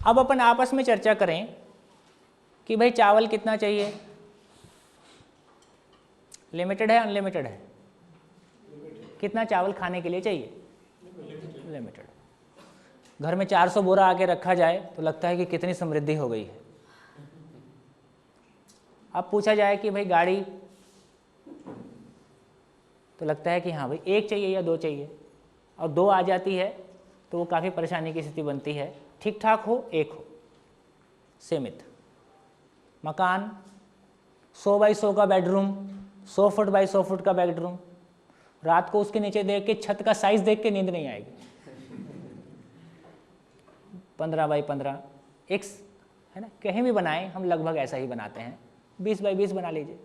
अब अपन आपस में चर्चा करें कि भाई चावल कितना चाहिए? लिमिटेड है, अनलिमिटेड है? कितना चावल खाने के लिए चाहिए? लिमिटेड। घर में 400 बोरा आके रखा जाए तो लगता है कि कितनी समृद्धि हो गई है। अब पूछा जाए कि भाई गाड़ी, तो लगता है कि हाँ भाई 1 चाहिए या 2 चाहिए, और 2 आ जाती है तो वो काफ़ी परेशानी की स्थिति बनती है। ठीक ठाक हो, 1 हो, सीमित। मकान 100 बाई 100 का बेडरूम, 100 फुट बाई 100 फुट का बेडरूम, रात को उसके नीचे देख के छत का साइज देख के नींद नहीं आएगी। 15 बाई 15 एक्स, है ना? कहीं भी बनाएं हम लगभग ऐसा ही बनाते हैं। 20 बाई 20 बना लीजिए।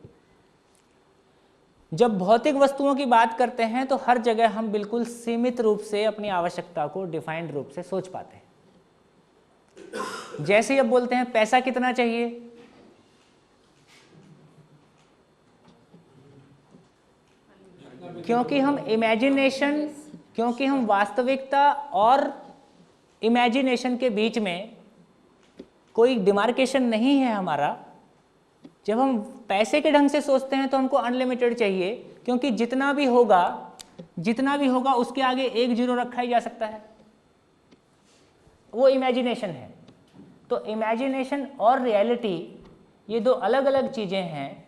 जब भौतिक वस्तुओं की बात करते हैं तो हर जगह हम बिल्कुल सीमित रूप से अपनी आवश्यकता को डिफाइंड रूप से सोच पाते हैं। जैसे अब बोलते हैं पैसा कितना चाहिए, क्योंकि हम इमेजिनेशन, क्योंकि हम वास्तविकता और इमेजिनेशन के बीच में कोई डिमार्केशन नहीं है हमारा। जब हम पैसे के ढंग से सोचते हैं तो हमको अनलिमिटेड चाहिए, क्योंकि जितना भी होगा उसके आगे 1 0 रखा ही जा सकता है। वो इमेजिनेशन है। तो इमेजिनेशन और रियलिटी ये 2 अलग अलग चीज़ें हैं।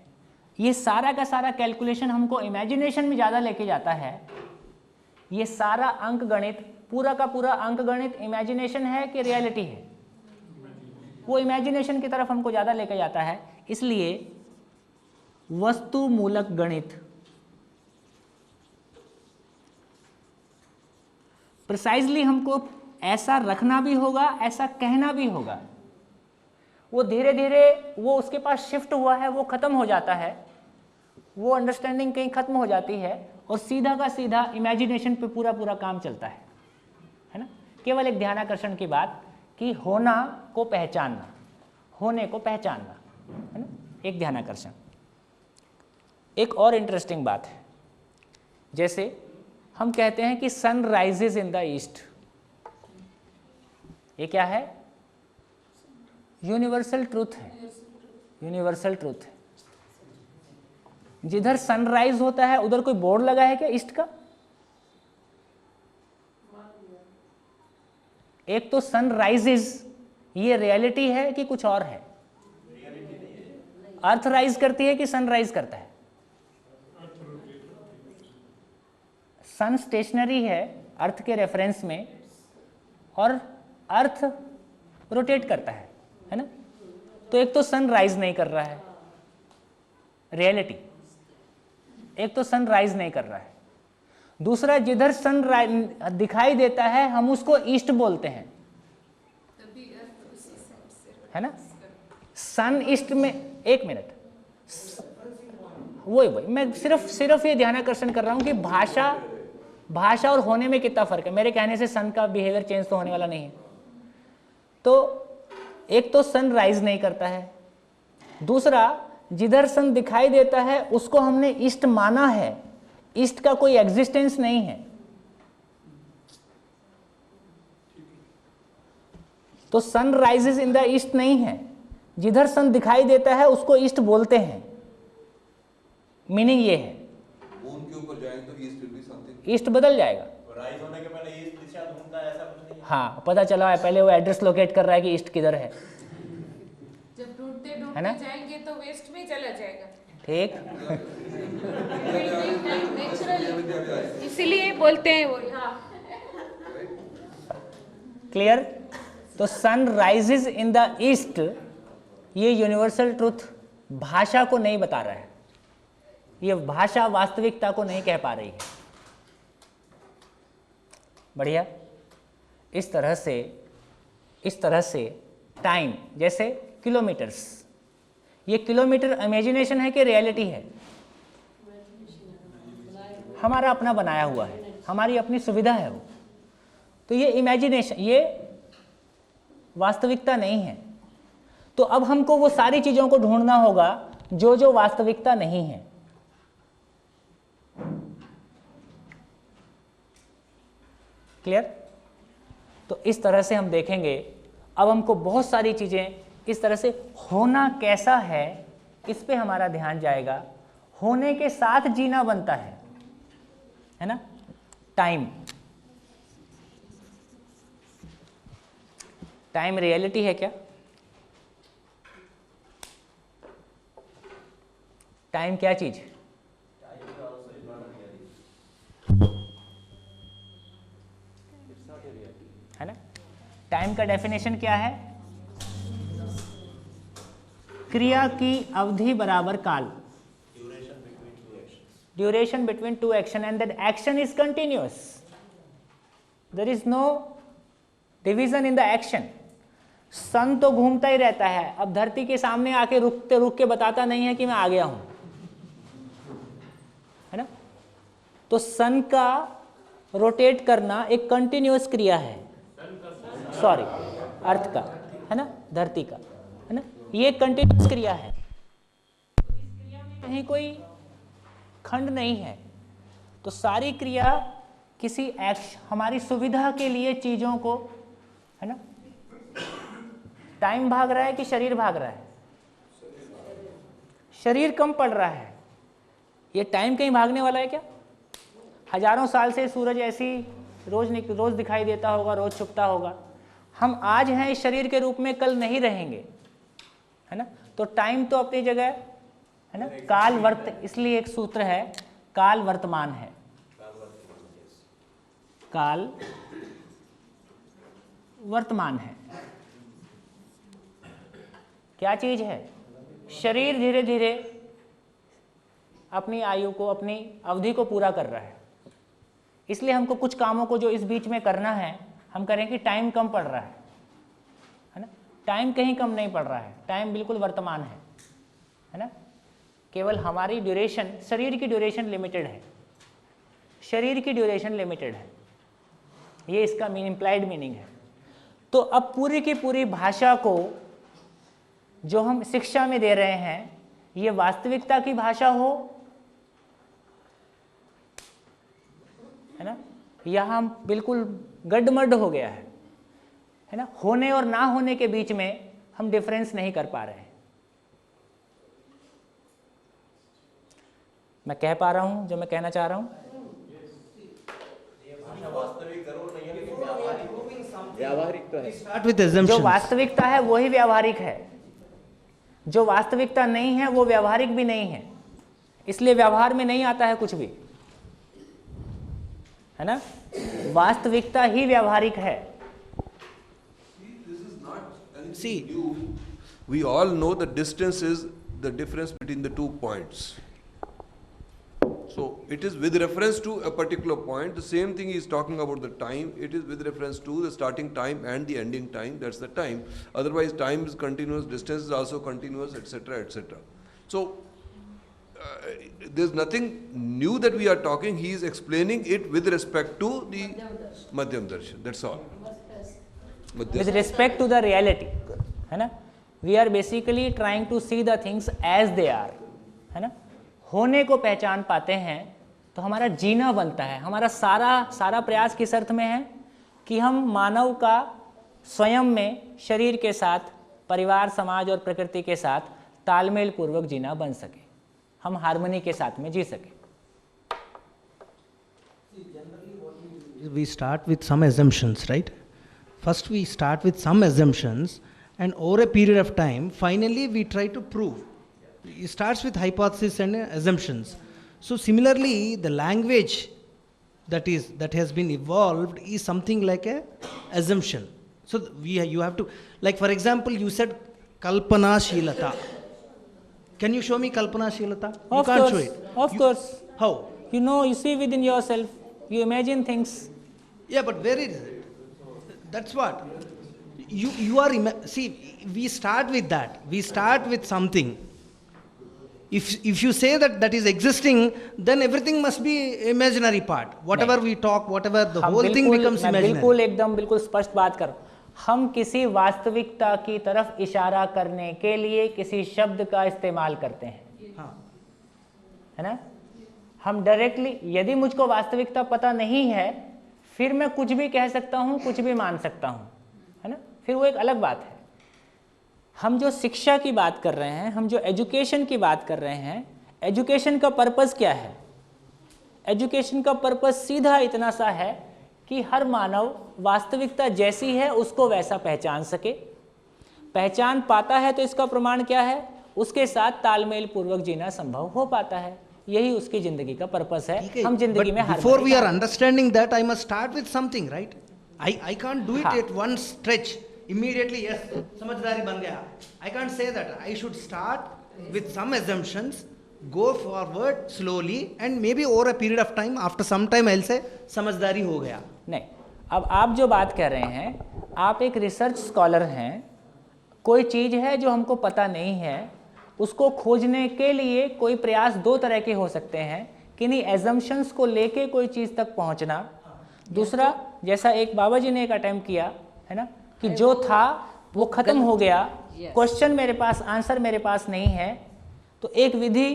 ये सारा का सारा कैलकुलेशन हमको इमेजिनेशन में ज़्यादा लेके जाता है। ये सारा अंक गणित, पूरा का पूरा अंक गणित इमेजिनेशन है कि रियलिटी है? वो इमेजिनेशन की तरफ हमको ज़्यादा लेके जाता है। इसलिए वस्तु मूलक गणित प्रिसाइजली हमको ऐसा रखना भी होगा, ऐसा कहना भी होगा। वो धीरे धीरे वो उसके पास शिफ्ट हुआ है, वो ख़त्म हो जाता है, वो अंडरस्टैंडिंग कहीं ख़त्म हो जाती है और सीधा का सीधा इमेजिनेशन पे पूरा पूरा काम चलता है ना? केवल एक ध्यानाकर्षण की बात कि होना को पहचानना, होने को पहचानना, है ना? एक ध्यानाकर्षण। एक और इंटरेस्टिंग बात है, जैसे हम कहते हैं कि sun rises in the east, ये क्या है? यूनिवर्सल ट्रूथ है, यूनिवर्सल ट्रूथ है। जिधर सनराइज होता है उधर कोई बोर्ड लगा है क्या ईस्ट का? एक तो सनराइजेज, ये रियलिटी है कि कुछ और है? अर्थ राइज करती है कि सनराइज करता है? सन स्टेशनरी है अर्थ के रेफरेंस में, और अर्थ रोटेट करता है ना? तो एक तो सन राइज नहीं कर रहा है, रियलिटी। एक तो सन राइज नहीं कर रहा है। दूसरा, जिधर सन दिखाई देता है हम उसको ईस्ट बोलते हैं, है ना? सन ईस्ट में, एक मिनट, वही मैं सिर्फ ये ध्यानाकर्षण कर रहा हूं कि भाषा और होने में कितना फर्क है। मेरे कहने से सन का बिहेवियर चेंज तो होने वाला नहीं है। तो एक तो सन राइज नहीं करता है, दूसरा जिधर सन दिखाई देता है उसको हमने ईस्ट माना है, ईस्ट का कोई एग्जिस्टेंस नहीं है। तो sun rises in the east नहीं है, जिधर सन दिखाई देता है उसको ईस्ट बोलते हैं। मीनिंग ये है, मून के ऊपर जाएंगे तो east will be something, east बदल जाएगा। राइज होने के पहले ईस्ट दिशा ढूंढता है, ऐसा कुछ नहीं है। हाँ, पता चला है, पहले वो एड्रेस लोकेट कर रहा है कि ईस्ट किधर है, जब ढूंढते है ना? ढूंढते जाएंगे तो वेस्ट में चला जाएगा। ठीक। नेचुरली, इसीलिए बोलते हैं वो। हाँ, क्लियर? तो sun rises in the east, ये यूनिवर्सल ट्रूथ भाषा को नहीं बता रहा है, ये भाषा वास्तविकता को नहीं कह पा रही है। बढ़िया। इस तरह से टाइम, जैसे किलोमीटर्स, ये किलोमीटर इमेजिनेशन है कि रियलिटी है? हमारा अपना बनाया हुआ है, हमारी अपनी सुविधा है वो। तो ये इमेजिनेशन, ये वास्तविकता नहीं है। तो अब हमको वो सारी चीजों को ढूंढना होगा जो जो वास्तविकता नहीं है। क्लियर? तो इस तरह से हम देखेंगे। अब हमको बहुत सारी चीजें इस तरह से, होना कैसा है इस पे हमारा ध्यान जाएगा। होने के साथ जीना बनता है ना? टाइम रियलिटी है क्या? टाइम क्या चीज है ना? टाइम का डेफिनेशन क्या है? क्रिया की अवधि बराबर काल, duration between two action, and that action is continuous, there is no division in the action. Sun तो घूमता ही रहता है, अब धरती के सामने आके रुक के बताता नहीं है कि मैं आ गया हूं, है ना? तो सन का रोटेट करना एक कंटिन्यूअस क्रिया है, सॉरी, अर्थ का, है ना, धरती का, है ना, ये कंटिन्यूअस क्रिया है। इस क्रिया में कहीं कोई खंड नहीं है। तो सारी क्रिया किसी हमारी सुविधा के लिए चीजों को, है ना, टाइम भाग रहा है कि शरीर भाग रहा है? शरीर कम पड़ रहा है। ये टाइम कहीं भागने वाला है क्या? हजारों साल से सूरज ऐसी रोज दिखाई देता होगा, रोज छुपता होगा। हम आज हैं इस शरीर के रूप में, कल नहीं रहेंगे, है ना? तो टाइम तो अपनी जगह है ना, काल वर्त, इसलिए एक सूत्र है, काल वर्तमान है। काल वर्तमान है। क्या चीज है? शरीर धीरे धीरे अपनी आयु को, अपनी अवधि को पूरा कर रहा है। इसलिए हमको कुछ कामों को जो इस बीच में करना है, हम करें कि टाइम कम पड़ रहा है ना? टाइम कहीं कम नहीं पड़ रहा है, टाइम बिल्कुल वर्तमान है ना? केवल हमारी ड्यूरेशन, शरीर की ड्यूरेशन लिमिटेड है, शरीर की ड्यूरेशन लिमिटेड है। ये इसका इम्प्लाइड मीनिंग है। तो अब पूरी की पूरी भाषा को जो हम शिक्षा में दे रहे हैं, ये वास्तविकता की भाषा हो, है ना, यहाँ बिल्कुल गड्ढमड्ढ हो गया है ना, होने और ना होने के बीच में हम डिफरेंस नहीं कर पा रहे हैं। मैं कह पा रहा हूं जो मैं कहना चाह रहा हूं? व्यावहारिक तो है। Start with जो assumptions. वास्तविकता है वही व्यावहारिक है, जो वास्तविकता नहीं है वो व्यावहारिक भी नहीं है, इसलिए व्यवहार में नहीं आता है कुछ भी, है ना। वास्तविकता ही व्यावहारिक है। See, We all know the distance is the difference between the 2 points. So it is with reference to a particular point. The same thing he is talking about the time. It is with reference to the starting time and the ending time. That's the time. Otherwise, time is continuous, distance is also continuous, etc., etc. So there's nothing new that we are talking. He is explaining it with respect to the Madhyam Darshan. That's all. With respect to the reality, है ना, we are basically trying to see the things as they are, है ना। होने को पहचान पाते हैं तो हमारा जीना बनता है। हमारा सारा प्रयास किस अर्थ में है कि हम मानव का स्वयं में शरीर के साथ, परिवार, समाज और प्रकृति के साथ तालमेल पूर्वक जीना बन सके, हम हार्मनी के साथ में जी सके। we start with some assumptions, right? First we start with some assumptions, and over a period of time, finally we try to prove. It starts with hypothesis and assumptions. So similarly, the language that has been evolved is something like a assumption. So you have to, like for example, you said kalpana shilata. Can you show me kalpana shilata? You Of can't course, show it. of course. How? You know, you see within yourself, you imagine things. Yeah, but where is it? That's what. You are, see, we start with that. We start with something. If you say that is existing, then everything must be imaginary part. Whatever we talk, whatever, the whole thing becomes imaginary. बिल्कुल स्पष्ट बात करो। हम किसी वास्तविकता की तरफ इशारा करने के लिए किसी शब्द का इस्तेमाल करते हैं, हाँ, है ना। हम डायरेक्टली, यदि मुझको वास्तविकता पता नहीं है, फिर मैं कुछ भी कह सकता हूँ, कुछ भी मान सकता हूँ, है ना, फिर वो एक अलग बात है। हम जो शिक्षा की बात कर रहे हैं, हम जो एजुकेशन की बात कर रहे हैं, एजुकेशन का पर्पस क्या है? एजुकेशन का पर्पस सीधा इतना सा है कि हर मानव वास्तविकता जैसी है उसको वैसा पहचान सके। पहचान पाता है तो इसका प्रमाण क्या है? उसके साथ तालमेल पूर्वक जीना संभव हो पाता है। यही उसकी जिंदगी का पर्पस है। हम जिंदगी में हर before we are understanding that, I must start with something, right? I can't do it at one stretch. Immediately, yes, समझदारी बन गया. I can't say that. I should start with some assumptions, go forward slowly, and maybe over a period of time, after some time, I'll say समझदारी हो गया. नहीं, अब आप जो बात कर रहे हैं, आप एक रिसर्च स्कॉलर हैं, कोई चीज़ है जो हमको पता नहीं है, उसको खोजने के लिए कोई प्रयास दो तरह के हो सकते हैं, किन्हीं एजम्पशंस को लेके कोई चीज़ तक पहुंचना। दूसरा, जैसा एक बाबा जी ने एक अटेम्प्ट किया है ना, कि जो था वो ख़त्म हो गया, क्वेश्चन मेरे पास, आंसर मेरे पास नहीं है, तो एक विधि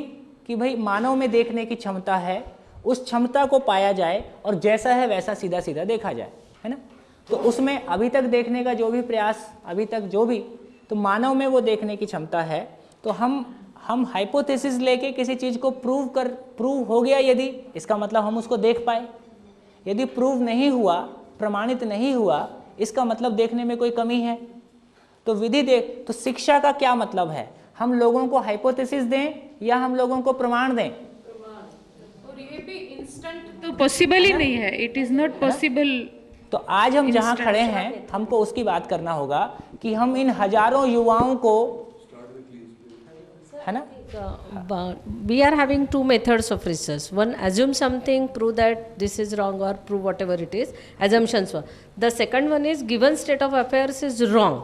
कि भाई मानव में देखने की क्षमता है, उस क्षमता को पाया जाए और जैसा है वैसा सीधा सीधा देखा जाए, है ना। तो उसमें अभी तक देखने का जो भी प्रयास, अभी तक जो भी, तो मानव में वो देखने की क्षमता है। तो हम हाइपोथेसिस लेके किसी चीज़ को प्रूव हो गया यदि, इसका मतलब हम उसको देख पाए। यदि प्रूव नहीं हुआ, प्रमाणित नहीं हुआ, इसका मतलब देखने में कोई कमी है। तो विधि देख, तो शिक्षा का क्या मतलब है? हम लोगों को हाइपोथेसिस दें या हम लोगों को प्रमाण दें? और ये भी इंस्टेंट तो पॉसिबल ही नहीं है, इट इज नॉट पॉसिबल। तो आज हम जहां खड़े हैं, हमको उसकी बात करना होगा कि हम इन हजारों युवाओं को, है ना, we are having two methods of research. One, assume something, prove that this is wrong, or prove whatever it is, assumptions. The second one is given state of affairs is wrong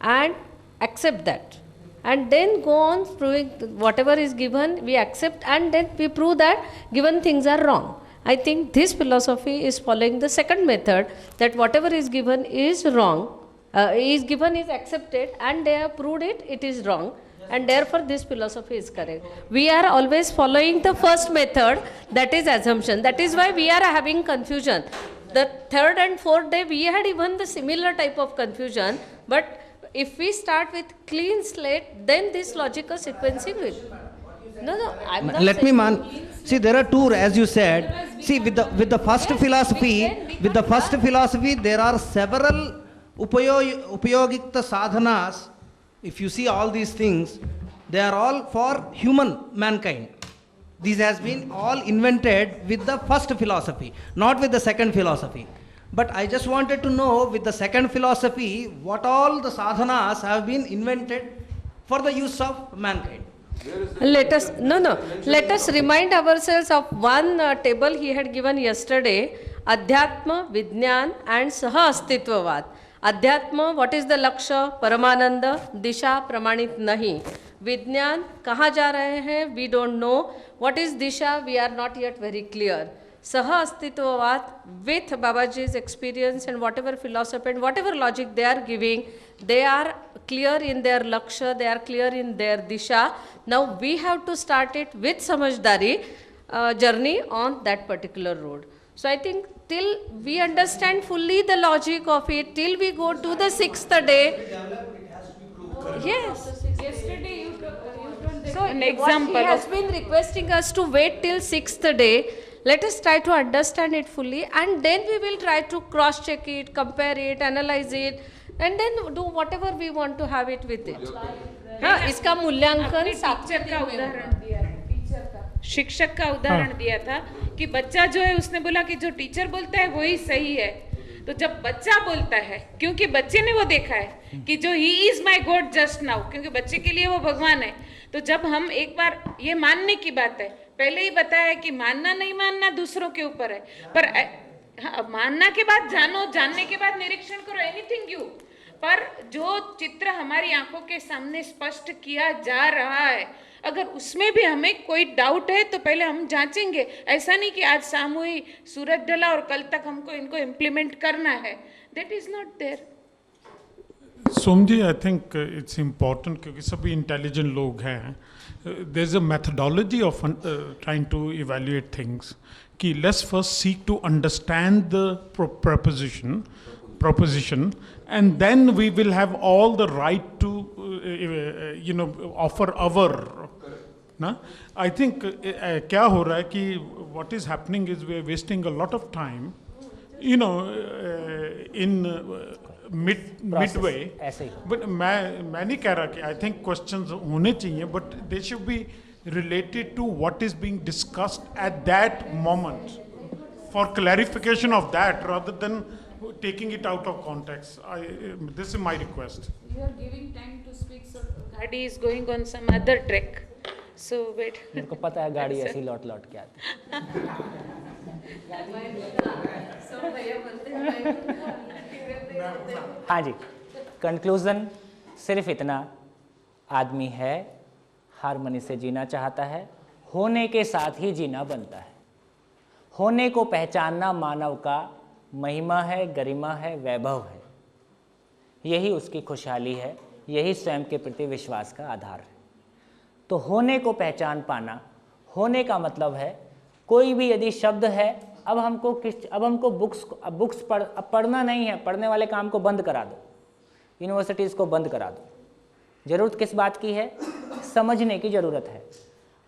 and accept that, and then go on proving whatever is given we accept, and then we prove that given things are wrong. I think this philosophy is following the second method, that whatever is given is wrong, is given is accepted, and they have proved it is wrong, and therefore this philosophy is correct. We are always following the first method, that is assumption. That is why we are having confusion. The third and fourth day we had even the similar type of confusion, but if we start with clean slate, then this logical sequencing will. No, I'm not Let me saying see, there are two, as you said. See, with the first philosophy, there are several upayogikta sadhanas. If you see all these things, they are all for mankind. These has been all invented with the first philosophy, not with the second philosophy. But I just wanted to know, with the second philosophy, what all the sadhanas have been invented for the use of mankind. Let us remind ourselves of one table he had given yesterday: Adhyatma, Vijnan and Saha Astitwavad. Adhyatma, what is the Laksha? Paramananda. Disha, Pramanit nahi. Vijnan, kaha ja rahe hain? We don't know. What is Disha? We are not yet very clear. Saha Astitwavad, with Babaji's experience and whatever philosophy and whatever logic they are giving, they are clear in their Laksha, they are clear in their Disha. Now we have to start it with Samajhdari journey on that particular road. So I think till we understand fully the logic of it, till we go to the sixth day. Yes. Yesterday you told So an what example he has of been requesting us to wait till sixth day. Let us try to understand it fully, and then we will try to cross check it, compare it, analyze it, and then do whatever we want to have it with it. हाँ, इसका मूल्यांकन teacher का उदाहरण दिया है, teacher का शिक्षक का उदाहरण दिया था कि बच्चा जो है उसने बोला कि जो टीचर बोलता है वही सही है। तो जब बच्चा बोलता है, क्योंकि बच्चे ने वो देखा है कि जो he is my God just now, क्योंकि बच्चे के लिए वो भगवान है, तो जब हम एक बार ये मानने की बात है, पहले ही बताया कि मानना नहीं मानना दूसरों के ऊपर है, पर हाँ, मानना के बाद जानो, जानने के बाद निरीक्षण करो, एनीथिंग यू, पर जो चित्र हमारी आंखों के सामने स्पष्ट किया जा रहा है, अगर उसमें भी हमें कोई डाउट है तो पहले हम जांचेंगे। ऐसा नहीं कि आज सामूहिक सूरज ढला और कल तक हमको इनको इम्प्लीमेंट करना है, that is not there. Somji, I think it's important, क्योंकि सभी इंटेलिजेंट लोग हैं, there is a methodology of trying to evaluate things कि let's first seek to understand the proposition, and then we will have all the right to offer our na. I think kya ho raha hai ki what is happening is we are wasting a lot of time in midway, but मैं नहीं कह रहा कि I think questions होने चाहिए, but they should be related to what is being discussed at that moment for clarification of that, rather than taking it out of context. This is my request. You are giving time to speak, so Gadi is going on some other track. So wait. मेरे को पता है गाड़ी ऐसी लौट के आती है। हाँ जी, कंक्लूजन सिर्फ इतना, आदमी है, हारमोनी से जीना चाहता है, होने के साथ ही जीना बनता है। होने को पहचानना मानव का महिमा है, गरिमा है, वैभव है, यही उसकी खुशहाली है, यही स्वयं के प्रति विश्वास का आधार है। तो होने को पहचान पाना, होने का मतलब है कोई भी यदि शब्द है, अब हमको बुक्स पढ़ना नहीं है, पढ़ने वाले काम को बंद करा दो, यूनिवर्सिटीज़ को बंद करा दो। ज़रूरत किस बात की है? समझने की ज़रूरत है।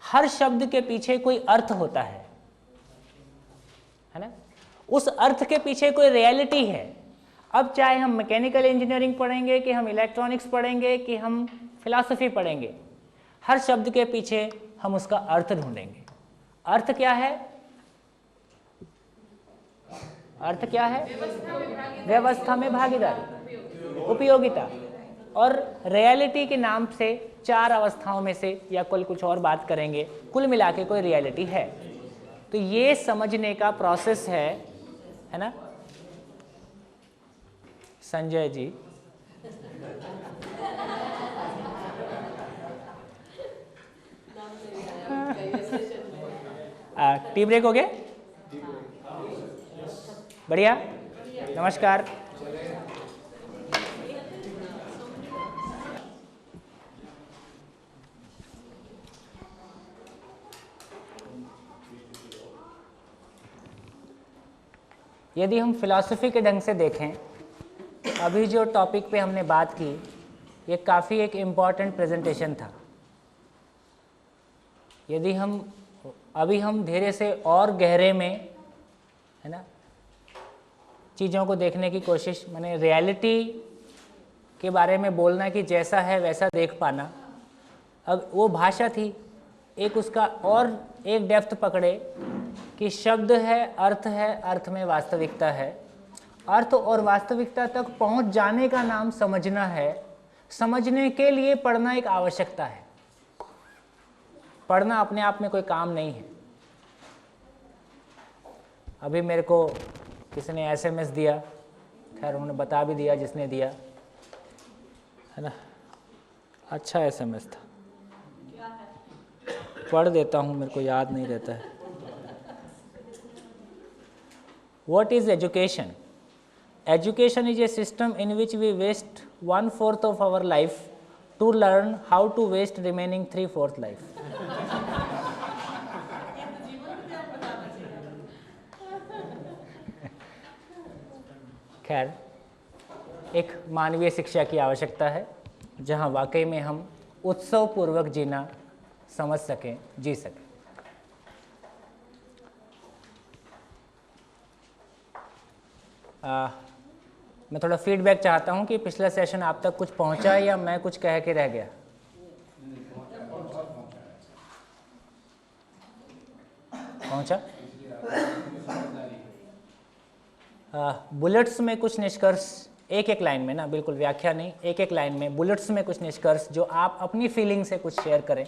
हर शब्द के पीछे कोई अर्थ होता है ना? उस अर्थ के पीछे कोई रियलिटी है। अब चाहे हम मैकेनिकल इंजीनियरिंग पढ़ेंगे, कि हम इलेक्ट्रॉनिक्स पढ़ेंगे, कि हम फिलॉसफी पढ़ेंगे, हर शब्द के पीछे हम उसका अर्थ ढूंढेंगे। अर्थ क्या है? अर्थ क्या है? व्यवस्था में भागीदारी, उपयोगिता और रियलिटी के नाम से 4 अवस्थाओं में से या कुछ और बात करेंगे, कुल मिला के कोई रियलिटी है। तो ये समझने का प्रोसेस है ना संजय जी? टी ब्रेक हो गया? बढ़िया, नमस्कार। यदि हम फिलॉसफी के ढंग से देखें, अभी जो टॉपिक पे हमने बात की ये काफ़ी एक इम्पॉर्टेंट प्रेजेंटेशन था। यदि हम धीरे से और गहरे में, है ना, चीज़ों को देखने की कोशिश, माने रियलिटी के बारे में बोलना कि जैसा है वैसा देख पाना, अब वो भाषा थी, एक उसका और एक डेप्थ पकड़े कि शब्द है, अर्थ में वास्तविकता है, अर्थ और वास्तविकता तक पहुंच जाने का नाम समझना है, समझने के लिए पढ़ना एक आवश्यकता है, पढ़ना अपने आप में कोई काम नहीं है। अभी मेरे को किसी ने SMS दिया, खैर उन्होंने बता भी दिया जिसने दिया, है ना, अच्छा SMS था, पढ़ देता हूँ, मेरे को याद नहीं रहता है। What is education? Education is a system in which we waste 1/4 of our life to learn how to waste remaining 3/4 life. खैर, एक मानवीय शिक्षा की आवश्यकता है जहाँ वाकई में हम उत्सव पूर्वक जीना समझ सकें, जी सकें। मैं थोड़ा फीडबैक चाहता हूँ कि पिछला सेशन आप तक कुछ पहुँचा है या मैं कुछ कह के रह गया। पहुँचा? बुलेट्स में कुछ निष्कर्ष, एक लाइन में ना, बिल्कुल व्याख्या नहीं, एक लाइन में बुलेट्स में कुछ निष्कर्ष जो आप अपनी फीलिंग से कुछ शेयर करें।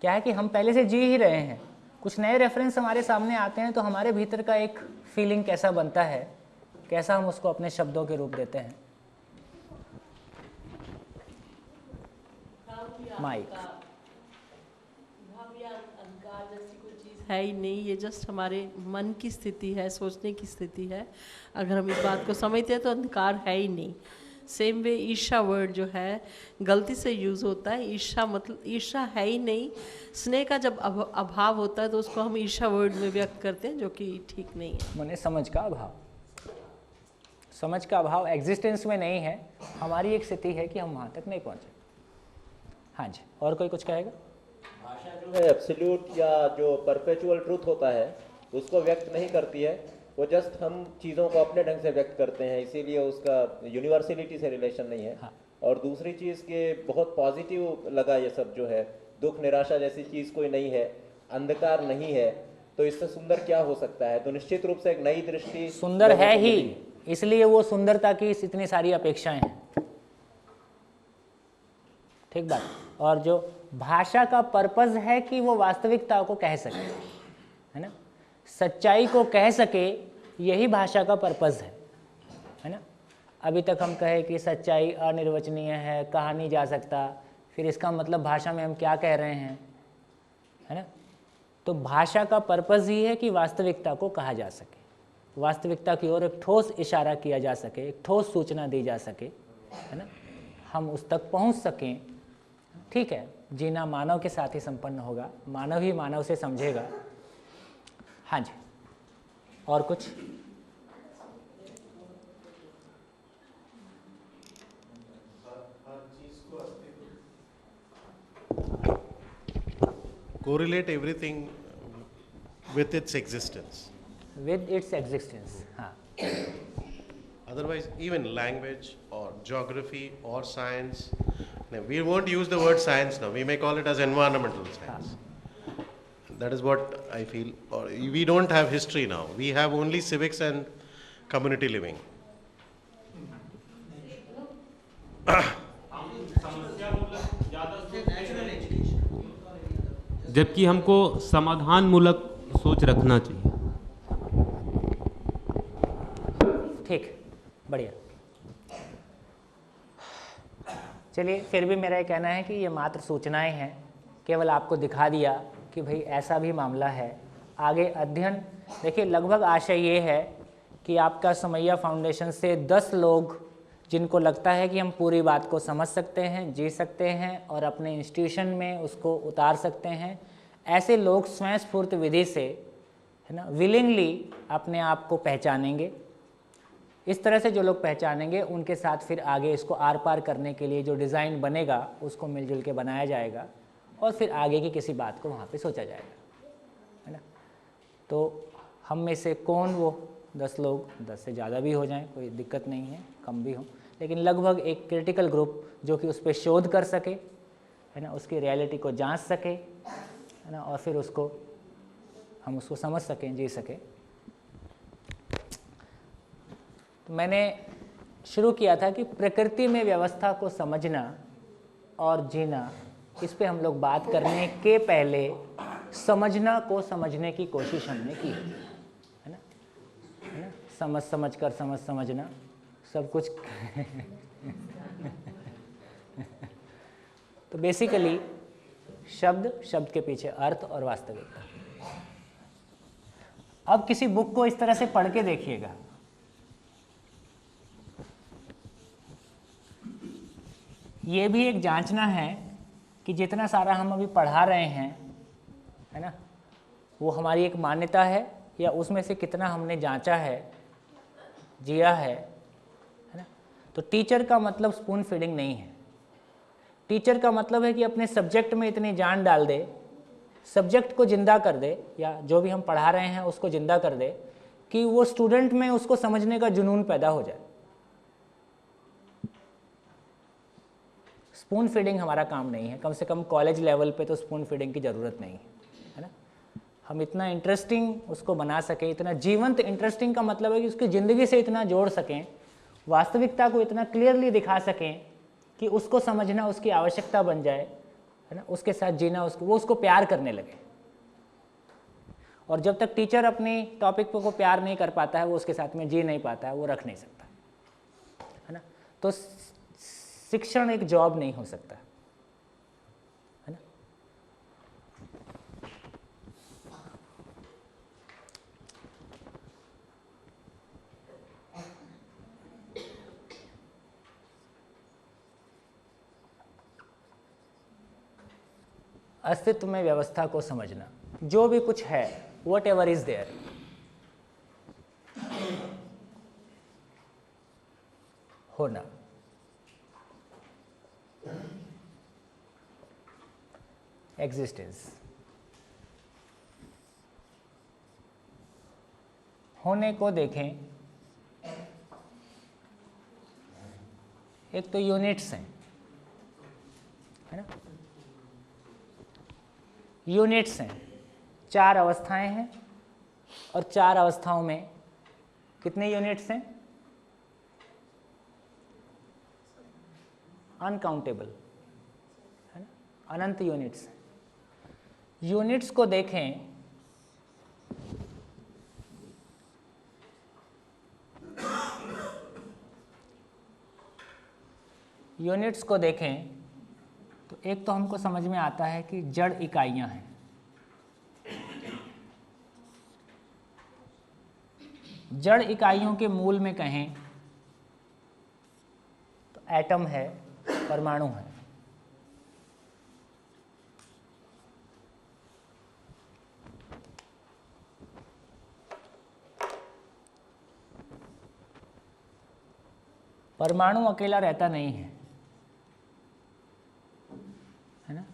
क्या है कि हम पहले से जी ही रहे हैं, कुछ नए रेफरेंस हमारे सामने आते हैं तो हमारे भीतर का एक फीलिंग कैसा बनता है, कैसा हम उसको अपने शब्दों के रूप देते हैं। माइक है ही नहीं, ये जस्ट हमारे मन की स्थिति है, सोचने की स्थिति है। अगर हम इस बात को समझते हैं तो अंधकार है ही नहीं। सेम वे ईर्ष्या वर्ड जो है गलती से यूज़ होता है, ईर्ष्या मतलब ईर्ष्या है ही नहीं। स्नेह का जब अभाव होता है तो उसको हम ईर्ष्या वर्ड में व्यक्त करते हैं, जो कि ठीक नहीं है। मैंने समझ का अभाव, समझ का अभाव एग्जिस्टेंस में नहीं है, हमारी एक स्थिति है कि हम वहाँ तक नहीं पहुँचे। हाँ जी, और कोई कुछ कहेगा? भाषा जो है एब्सोल्यूट या जो परपेचुअल ट्रूथ होता है उसको व्यक्त नहीं करती है, वो जस्ट हम चीज़ों को अपने ढंग से व्यक्त करते हैं, इसीलिए उसका यूनिवर्सलिटी से रिलेशन नहीं है। हाँ। और दूसरी चीज़ के बहुत पॉजिटिव लगा ये सब जो है, दुख निराशा जैसी चीज़ कोई नहीं है, अंधकार नहीं है, तो इससे सुंदर क्या हो सकता है। तो निश्चित रूप से एक नई दृष्टि सुंदर है ही, इसलिए वो सुंदरता की इतनी सारी अपेक्षाएं हैं। ठीक बात। और जो भाषा का पर्पस है कि वो वास्तविकता को कह सके, है ना, सच्चाई को कह सके, यही भाषा का पर्पस है ना। अभी तक हम कहे कि सच्चाई अनिर्वचनीय है, कहा नहीं जा सकता, फिर इसका मतलब भाषा में हम क्या कह रहे हैं, है ना। तो भाषा का पर्पस ही है कि वास्तविकता को कहा जा सके, वास्तविकता की ओर एक ठोस इशारा किया जा सके, एक ठोस सूचना दी जा सके, है ना, हम उस तक पहुंच सकें। ठीक है, जीना मानव के साथ ही संपन्न होगा, मानव ही मानव से समझेगा। हाँ जी, और कुछ? Correlate everything with its existence. With its existence, हाँ. Otherwise, even language or geography or science, we won't use the word science now. We may call it as environmental science. That is what I feel. Or we don't have history now. We have only civics and community living. जबकि हमको समाधान मूलक सोच रखना चाहिए। ठीक, बढ़िया। चलिए, फिर भी मेरा ये कहना है कि ये मात्र सूचनाएं हैं, केवल आपको दिखा दिया कि भाई ऐसा भी मामला है। आगे अध्ययन देखिए, लगभग आशय ये है कि आपका समैया फाउंडेशन से 10 लोग जिनको लगता है कि हम पूरी बात को समझ सकते हैं, जी सकते हैं और अपने इंस्टीट्यूशन में उसको उतार सकते हैं, ऐसे लोग स्वयं स्फूर्त विधि से है ना, विलिंगली अपने आप को पहचानेंगे। इस तरह से जो लोग पहचानेंगे उनके साथ फिर आगे इसको आर पार करने के लिए जो डिज़ाइन बनेगा उसको मिलजुल के बनाया जाएगा और फिर आगे की किसी बात को वहाँ पे सोचा जाएगा, है ना। तो हम में से कौन वो 10 लोग, 10 से ज़्यादा भी हो जाएं, कोई दिक्कत नहीं है, कम भी हों, लेकिन लगभग एक क्रिटिकल ग्रुप जो कि उस पर शोध कर सके, है ना, उसकी रियलिटी को जांच सके, है ना, और फिर उसको हम उसको समझ सकें, जी सकें। तो मैंने शुरू किया था कि प्रकृति में व्यवस्था को समझना और जीना, इस पे हम लोग बात करने के पहले समझना को समझने की कोशिश हमने की, है ना, समझ कर समझना सब कुछ तो बेसिकली शब्द के पीछे अर्थ और वास्तविकता। अब किसी बुक को इस तरह से पढ़ के देखिएगा, ये भी एक जांचना है कि जितना सारा हम अभी पढ़ा रहे हैं, है ना, वो हमारी एक मान्यता है या उसमें से कितना हमने जांचा है, जिया है ना। तो टीचर का मतलब स्पून फीडिंग नहीं है। टीचर का मतलब है कि अपने सब्जेक्ट में इतनी जान डाल दे, सब्जेक्ट को जिंदा कर दे, या जो भी हम पढ़ा रहे हैं उसको जिंदा कर दे कि वो स्टूडेंट में उसको समझने का जुनून पैदा हो जाए। स्पून फीडिंग हमारा काम नहीं है, कम से कम कॉलेज लेवल पे तो स्पून फीडिंग की ज़रूरत नहीं है ना। हम इतना इंटरेस्टिंग उसको बना सकें, इतना जीवंत, इंटरेस्टिंग का मतलब है कि उसकी ज़िंदगी से इतना जोड़ सकें, वास्तविकता को इतना क्लियरली दिखा सकें कि उसको समझना उसकी आवश्यकता बन जाए, है ना, उसके साथ जीना, वो उसको प्यार करने लगे। और जब तक टीचर अपनी टॉपिक को प्यार नहीं कर पाता है, वो उसके साथ में जी नहीं पाता है, वो रख नहीं सकता, है ना। तो शिक्षण एक जॉब नहीं हो सकता, है ना। अस्तित्व में व्यवस्था को समझना, जो भी कुछ है, वट एवर इज देयर, होना, एग्जिस्टेंस, होने को देखें। एक तो यूनिट्स हैं, है ना, यूनिट्स हैं, 4 अवस्थाएं हैं और 4 अवस्थाओं में कितने यूनिट्स हैं? अनकाउंटेबल, है ना, अनंत यूनिट्स। यूनिट्स को देखें, यूनिट्स को देखें तो एक तो हमको समझ में आता है कि जड़ इकाइयां हैं। जड़ इकाइयों के मूल में कहें तो एटम है, परमाणु है। परमाणु अकेला रहता नहीं है, है ना।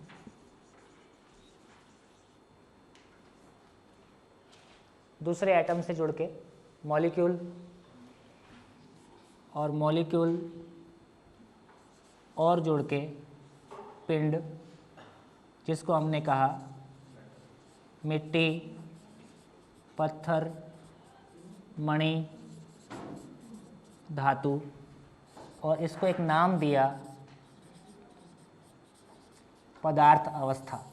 दूसरे एटम से जुड़ के मॉलिक्यूल, और मॉलिक्यूल और जुड़ के पिंड, जिसको हमने कहा मिट्टी, पत्थर, मणि, धातु, और इसको एक नाम दिया पदार्थ अवस्था।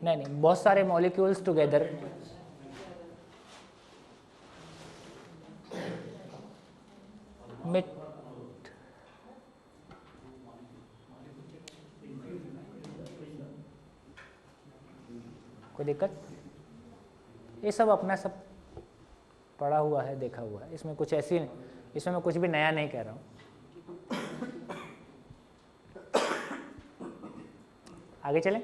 नहीं, बहुत सारे मॉलिक्यूल्स टुगेदर, कोई दिक्कत? ये सब अपना सब पढ़ा हुआ है, देखा हुआ है, इसमें कुछ ऐसी, इसमें मैं कुछ भी नया नहीं कह रहा हूँ। आगे चलें।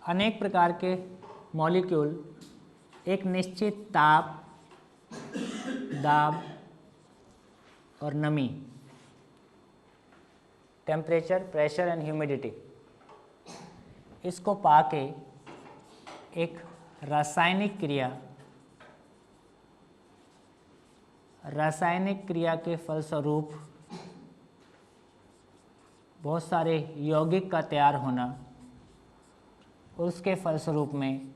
अनेक प्रकार के मॉलिक्यूल एक निश्चित ताप, दाब और नमी, टेम्परेचर, प्रेशर एंड ह्यूमिडिटी, इसको पाके एक रासायनिक क्रिया के फलस्वरूप बहुत सारे यौगिक का तैयार होना, और उसके फलस्वरूप में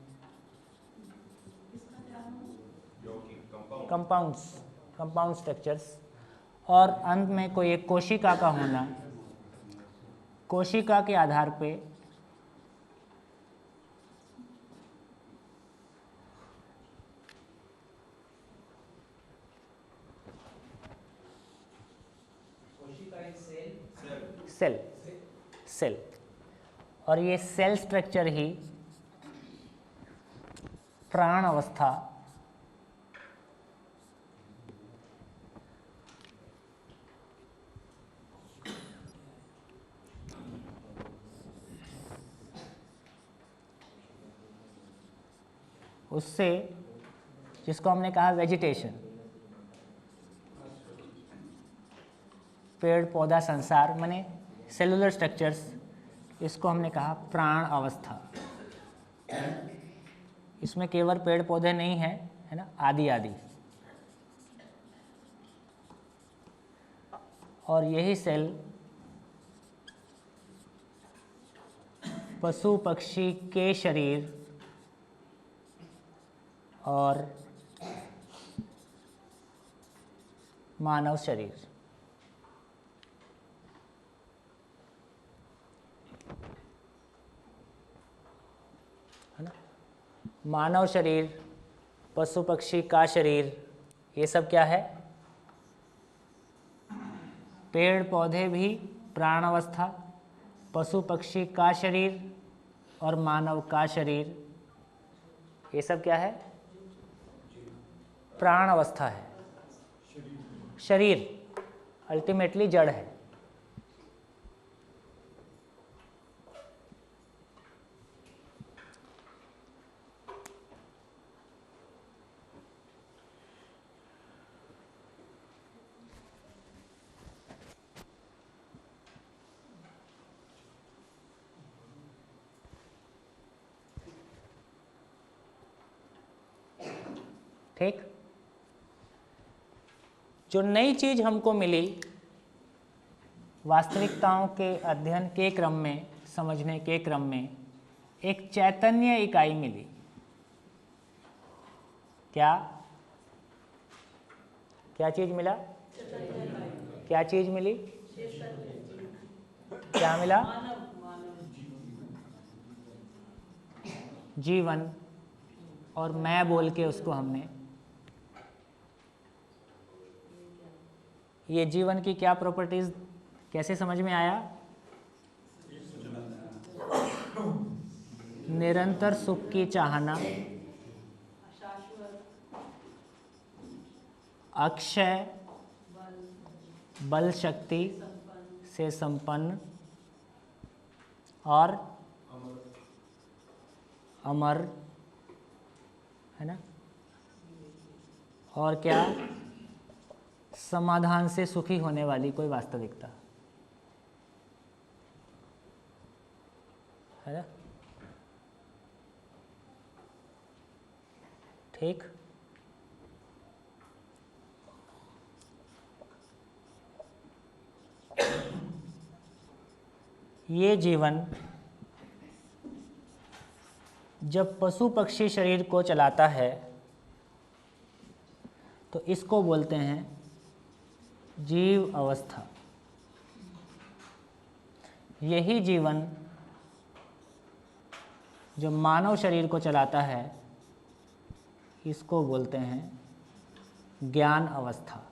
कंपाउंड स्ट्रक्चर्स, और अंत में कोई एक कोशिका का होना। कोशिका के आधार पे सेल, और ये सेल स्ट्रक्चर ही प्राण अवस्था उससे, जिसको हमने कहा वेजिटेशन, पेड़ पौधा संसार माने सेलुलर स्ट्रक्चर्स, इसको हमने कहा प्राण अवस्था। इसमें केवल पेड़ पौधे नहीं हैं, है ना, आदि आदि। और यही सेल पशु पक्षी के शरीर और मानव शरीर, है ना, मानव शरीर, पशु पक्षी का शरीर, ये सब क्या है? पेड़ पौधे भी प्राण अवस्था, पशु पक्षी का शरीर और मानव का शरीर, ये सब क्या है? प्राण अवस्था है। शरीर अल्टीमेटली जड़ है। ठीक। जो नई चीज हमको मिली वास्तविकताओं के अध्ययन के क्रम में, समझने के क्रम में, एक चैतन्य इकाई मिली। क्या क्या चीज मिला? क्या चीज मिली? क्या मिला? जीवन। और मैं बोल के उसको हमने, ये जीवन की क्या प्रॉपर्टीज कैसे समझ में आया? निरंतर सुख की चाहना, अक्षय बल शक्ति से संपन्न और अमर, है ना, और क्या? समाधान से सुखी होने वाली कोई वास्तविकता, है ना। ठीक। ये जीवन जब पशु पक्षी शरीर को चलाता है तो इसको बोलते हैं जीव अवस्था। यही जीवन जो मानव शरीर को चलाता है इसको बोलते हैं ज्ञान अवस्था।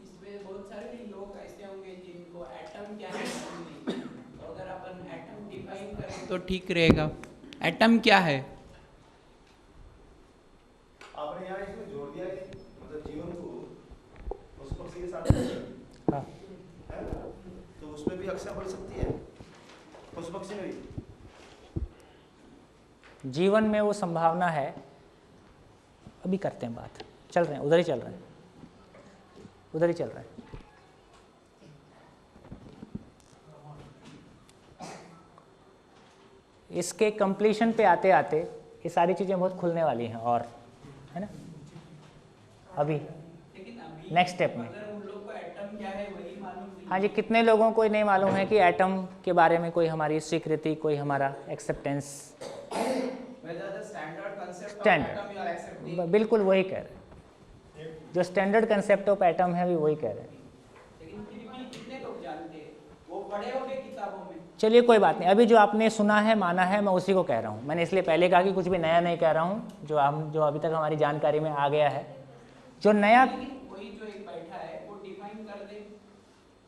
इसमें बहुत सारे लोग तो ठीक रहेगा। एटम क्या है? आपने यहाँ इसमें जोड़ दिया कि मतलब जीवन को पशु पक्षी के साथ है? तो उसमें भी अक्षय बढ़ सकती है, पशु पक्षी में भी जीवन में वो संभावना है। अभी करते हैं बात, चल रहे हैं उधर ही चल रहे हैं, उधर ही चल रहा है। इसके कंप्लीशन पे आते आते ये सारी चीज़ें बहुत खुलने वाली हैं, और है ना अभी नेक्स्ट स्टेप में। हाँ जी, कितने लोगों को नहीं मालूम है कि एटम के बारे में कोई हमारी स्वीकृति, कोई हमारा एक्सेप्टेंस, स्टैंडर्ड, बिल्कुल वही कह रहे हैं, जो स्टैंडर्ड कंसेप्ट ऑफ एटम है भी वही कह रहे हैं। चलिए कोई बात नहीं, अभी जो आपने सुना है माना है मैं उसी को कह रहा हूँ। मैंने इसलिए पहले कहा कि कुछ भी नया नहीं कह रहा हूँ, जो अभी तक हमारी जानकारी में आ गया है। जो नया कोई जो एक बैठा है वो डिफाइन कर दे,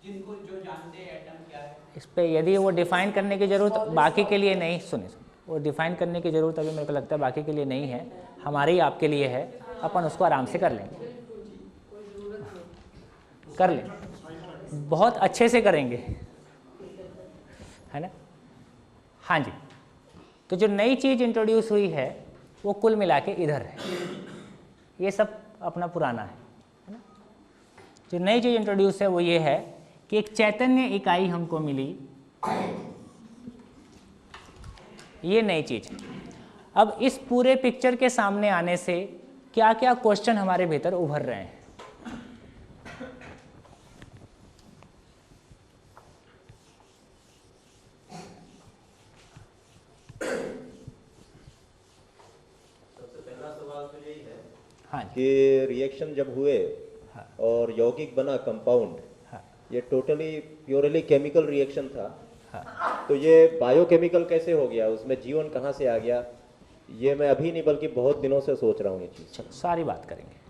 जिनको जो जानते हैं एटम क्या है। इस पे यदि वो डिफाइन करने की ज़रूरत बाकी के लिए नहीं, सुनिए वो डिफाइन करने की ज़रूरत अभी मेरे को लगता है बाकी के लिए नहीं है, हमारे ही आपके लिए है। अपन उसको आराम से कर लेंगे, कर लें, बहुत अच्छे से करेंगे, है ना। हाँ जी, तो जो नई चीज़ इंट्रोड्यूस हुई है वो कुल मिला के इधर है, ये सब अपना पुराना है ना। जो नई चीज़ इंट्रोड्यूस है वो ये है कि एक चैतन्य इकाई हमको मिली, ये नई चीज़ है। अब इस पूरे पिक्चर के सामने आने से क्या क्या क्वेश्चन हमारे भीतर उभर रहे हैं। हाँ कि रिएक्शन जब हुए और यौगिक बना कंपाउंड, ये टोटली प्योरली केमिकल रिएक्शन था, तो ये बायोकेमिकल कैसे हो गया, उसमें जीवन कहाँ से आ गया, ये मैं अभी नहीं बल्कि बहुत दिनों से सोच रहा हूँ ये चीज़। सारी बात करेंगे।